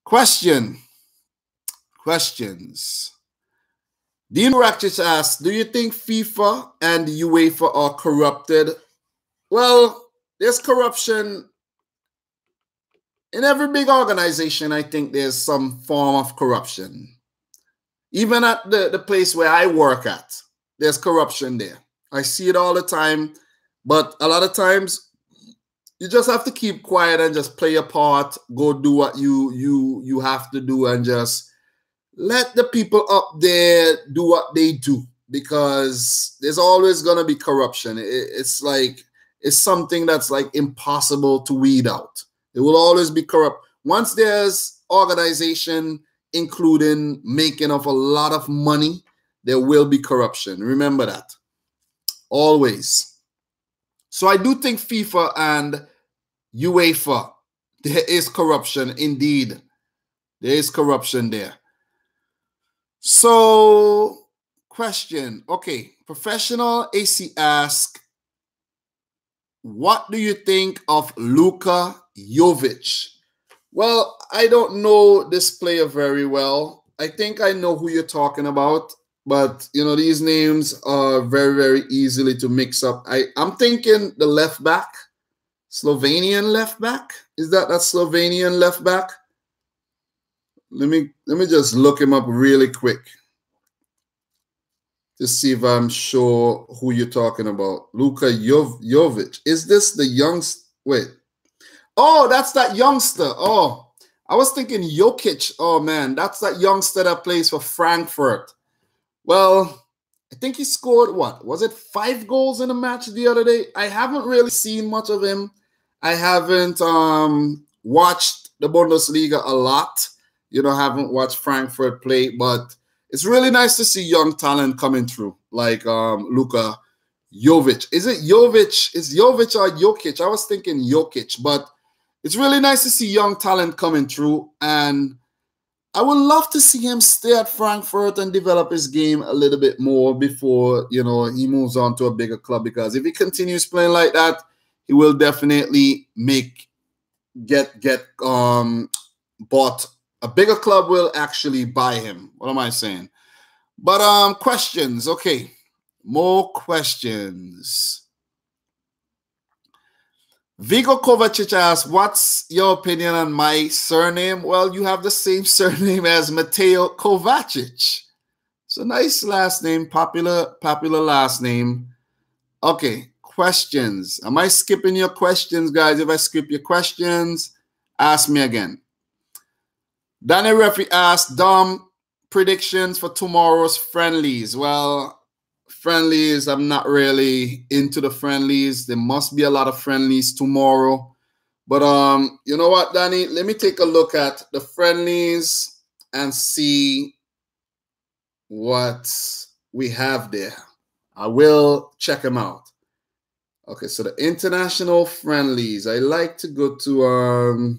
questions. Dean Ratchett asks, do you think FIFA and UEFA are corrupted? Well, there's corruption in every big organization. I think there's some form of corruption. Even at the place where I work at, there's corruption there. I see it all the time. But a lot of times, you just have to keep quiet and just play your part. Go do what you have to do, and just let the people up there do what they do, because there's always going to be corruption. It's like, it's something that's like impossible to weed out. It will always be corrupt. Once there's organization, including making of a lot of money, there will be corruption. Remember that. Always. So I do think FIFA and UEFA, there is corruption indeed. There is corruption there. So, question. Okay, Professional AC asks, what do you think of Luka Jovic? Well, I don't know this player very well. I think I know who you're talking about, but, you know, these names are very, very easily to mix up. I'm thinking the left back, Slovenian left back. Is that Slovenian left back? Let me just look him up really quick to see if I'm sure who you're talking about. Luka Jovic. Is this the youngster? Wait. Oh, that's that youngster. Oh, I was thinking Jokic. Oh, man, that's that youngster that plays for Frankfurt. Well, I think he scored, what? Was it 5 goals in a match the other day? I haven't really seen much of him. I haven't watched the Bundesliga a lot. You know, haven't watched Frankfurt play, but it's really nice to see young talent coming through, like Luka Jovic. Is it Jovic? Is Jovic or Jokic? I was thinking Jokic, but it's really nice to see young talent coming through. And I would love to see him stay at Frankfurt and develop his game a little bit more before, you know, he moves on to a bigger club, because if he continues playing like that, he will definitely get bought. A bigger club will actually buy him. What am I saying? But questions. Okay. More questions. Vigo Kovacic asks, what's your opinion on my surname? Well, you have the same surname as Mateo Kovacic. It's a nice last name, popular last name. Okay, questions. Am I skipping your questions, guys? If I skip your questions, ask me again. Danny Referee asked, Dom, predictions for tomorrow's friendlies. Well, friendlies, I'm not really into the friendlies. There must be a lot of friendlies tomorrow. But you know what, Danny? Let me take a look at the friendlies and see what we have there. I will check them out. Okay, so the international friendlies. I like to go to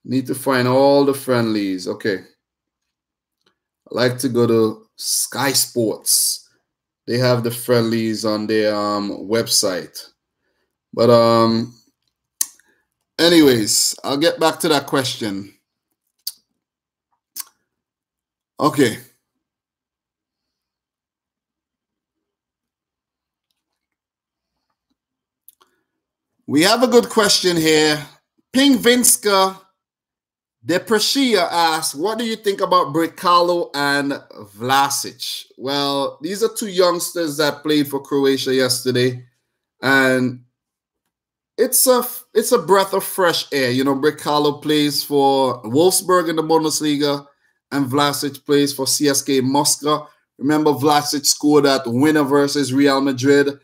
need to find all the friendlies. Okay. I like to go to Sky Sports. They have the friendlies on their website. But anyways, I'll get back to that question. Okay. We have a good question here. Ping Vinska Depreshia asks, what do you think about Brekalo and Vlasic? Well, these are two youngsters that played for Croatia yesterday, and it's a breath of fresh air. You know, Brekalo plays for Wolfsburg in the Bundesliga, and Vlasic plays for CSKA Moscow. Remember, Vlasic scored that winner versus Real Madrid,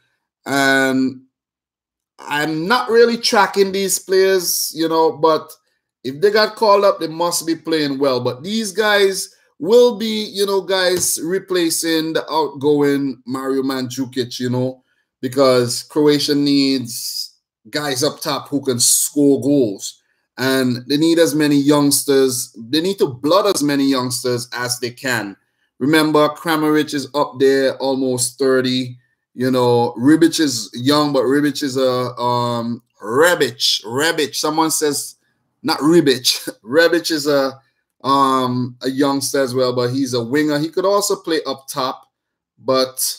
and I'm not really tracking these players, you know, but if they got called up, they must be playing well. But these guys will be, you know, guys replacing the outgoing Mario Mandzukic, you know, because Croatia needs guys up top who can score goals. And they need as many youngsters. They need to blood as many youngsters as they can. Remember, Kramaric is up there, almost 30. You know, Ribic is young, but Ribic is a Rebic. Someone says not Ribic. Rebic is a youngster as well, but he's a winger. He could also play up top. But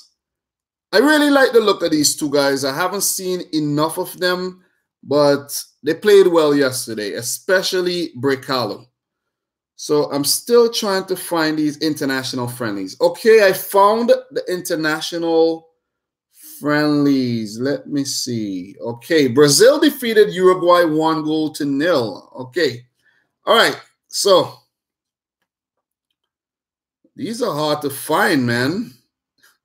I really like the look of these two guys. I haven't seen enough of them, but they played well yesterday, especially Brekalo. So I'm still trying to find these international friendlies. Okay, I found the international friendlies. Let me see. Okay, Brazil defeated Uruguay 1-0. Okay. All right. So these are hard to find, man.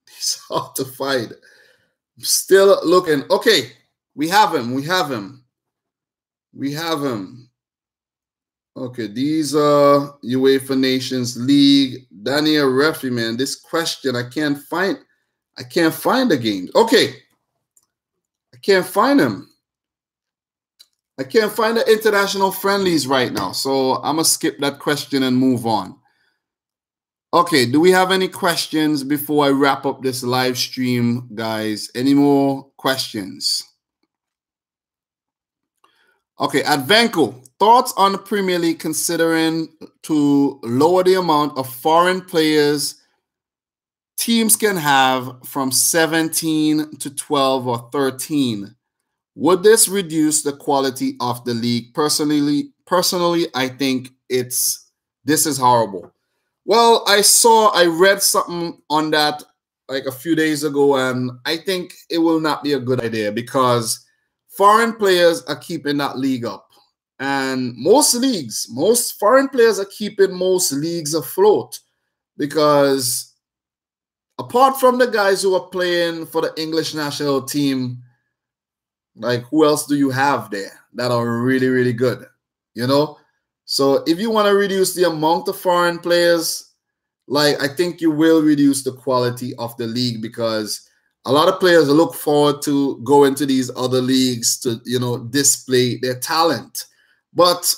These are hard to find. I'm still looking. Okay. We have him. We have him. We have him. Okay. These are UEFA Nations League. Daniel Refi, man. This question, I can't find the games. Okay. I can't find them. I can't find the international friendlies right now. So I'm going to skip that question and move on. Okay. Do we have any questions before I wrap up this live stream, guys? Any more questions? Okay. Advenko, thoughts on the Premier League considering to lower the amount of foreign players teams can have from 17 to 12 or 13. Would this reduce the quality of the league? Personally, I think this is horrible. Well, I read something on that like a few days ago, and I think it will not be a good idea because foreign players are keeping that league up. And most foreign players are keeping most leagues afloat because apart from the guys who are playing for the English national team, like who else do you have there that are really, really good? You know? So if you want to reduce the amount of foreign players, like I think you will reduce the quality of the league because a lot of players look forward to going to these other leagues to, you know, display their talent. But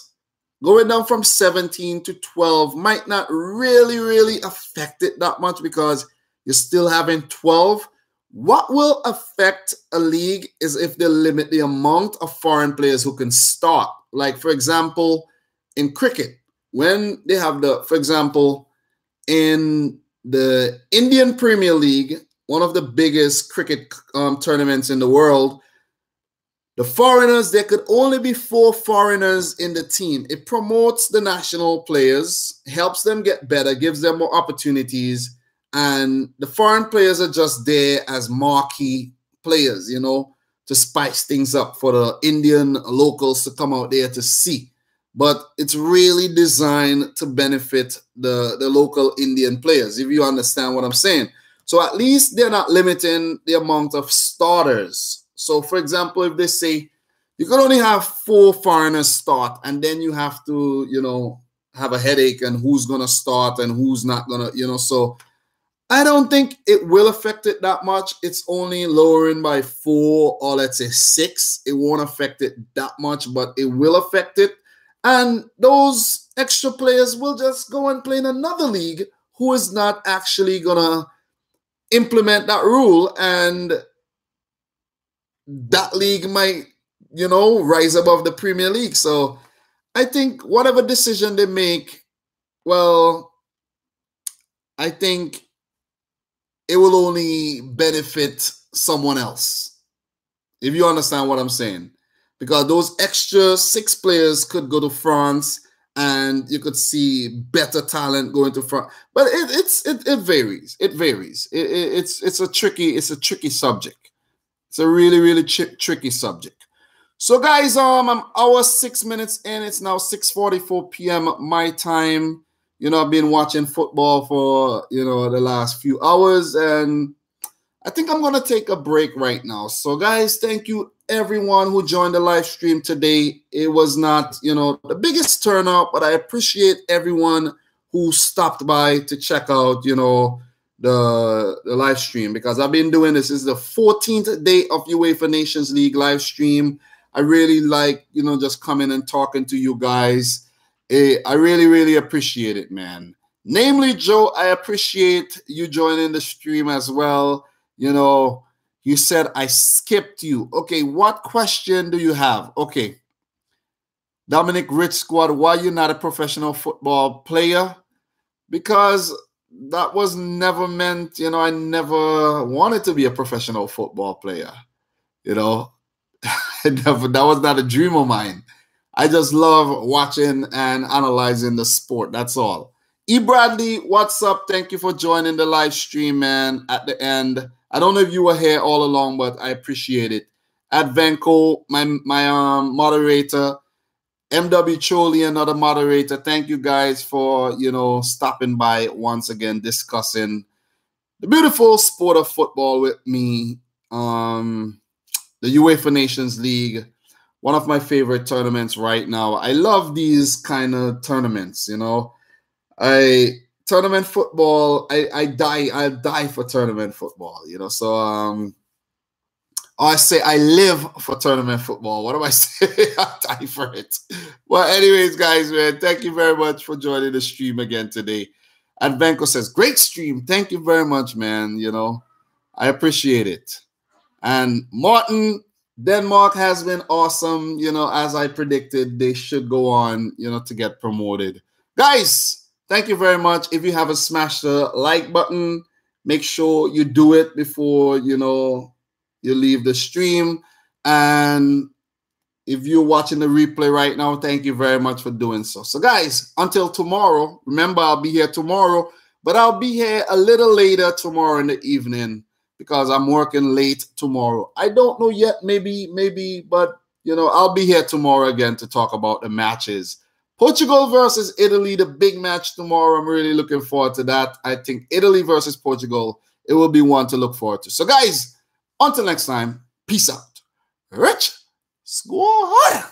going down from 17 to 12 might not really affect it that much because you're still having 12. What will affect a league is if they limit the amount of foreign players who can start. Like, for example, in cricket, when they have for example, in the Indian Premier League, one of the biggest cricket tournaments in the world, the foreigners, there could only be 4 foreigners in the team. It promotes the national players, helps them get better, gives them more opportunities. And the foreign players are just there as marquee players, you know, to spice things up for the Indian locals to come out there to see. But it's really designed to benefit the local Indian players, if you understand what I'm saying. So at least they're not limiting the amount of starters. So, for example, if they say you could only have 4 foreigners start, and then you have to, you know, have a headache and who's going to start and who's not going to, you know, so I don't think it will affect it that much. It's only lowering by 4 or let's say 6. It won't affect it that much, but it will affect it. And those extra players will just go and play in another league who is not actually going to implement that rule. And that league might, you know, rise above the Premier League. So I think whatever decision they make, well, I think it will only benefit someone else, if you understand what I'm saying. Because those extra 6 players could go to France and you could see better talent going to France. But it varies. It varies. It's a tricky subject. It's a really tricky subject. So guys, I'm hour 6 minutes in. It's now 6:44 p.m. my time. You know, I've been watching football for, you know, the last few hours, and I think I'm going to take a break right now. So guys, thank you everyone who joined the live stream today. It was not, you know, the biggest turnout, but I appreciate everyone who stopped by to check out, you know, the live stream, because I've been doing this is the 14th day of UEFA Nations League live stream. I really like, you know, just coming and talking to you guys. I really appreciate it, man. Namely, Joe, I appreciate you joining the stream as well. You know, you said I skipped you. Okay, what question do you have? Okay. Dominic Rich Squad, why you not a professional football player? Because that was never meant, you know, I never wanted to be a professional football player. You know, that was not a dream of mine. I just love watching and analyzing the sport. That's all. E. Bradley, what's up? Thank you for joining the live stream, man, at the end. I don't know if you were here all along, but I appreciate it. Advenco, my moderator. MW Choli, another moderator. Thank you guys for, you know, stopping by once again, discussing the beautiful sport of football with me. The UEFA Nations League, one of my favorite tournaments right now. I love these kind of tournaments, you know. Tournament football, I'll die for tournament football, you know. So I say I live for tournament football. What do I say? I die for it. Well, anyways, guys, man, thank you very much for joining the stream again today. Advenco says, great stream. Thank you very much, man. You know, I appreciate it. And Martin, Denmark has been awesome. You know, as I predicted, they should go on, you know, to get promoted. Guys, thank you very much. If you haven't smashed the like button, make sure you do it before, you know, you leave the stream. And if you're watching the replay right now, thank you very much for doing so. So guys, until tomorrow, remember I'll be here tomorrow, but I'll be here a little later tomorrow in the evening because I'm working late tomorrow. I don't know yet, maybe, but you know, I'll be here tomorrow again to talk about the matches. Portugal versus Italy, the big match tomorrow. I'm really looking forward to that. I think Italy versus Portugal, it will be one to look forward to. So guys, until next time, peace out. Rich Squad.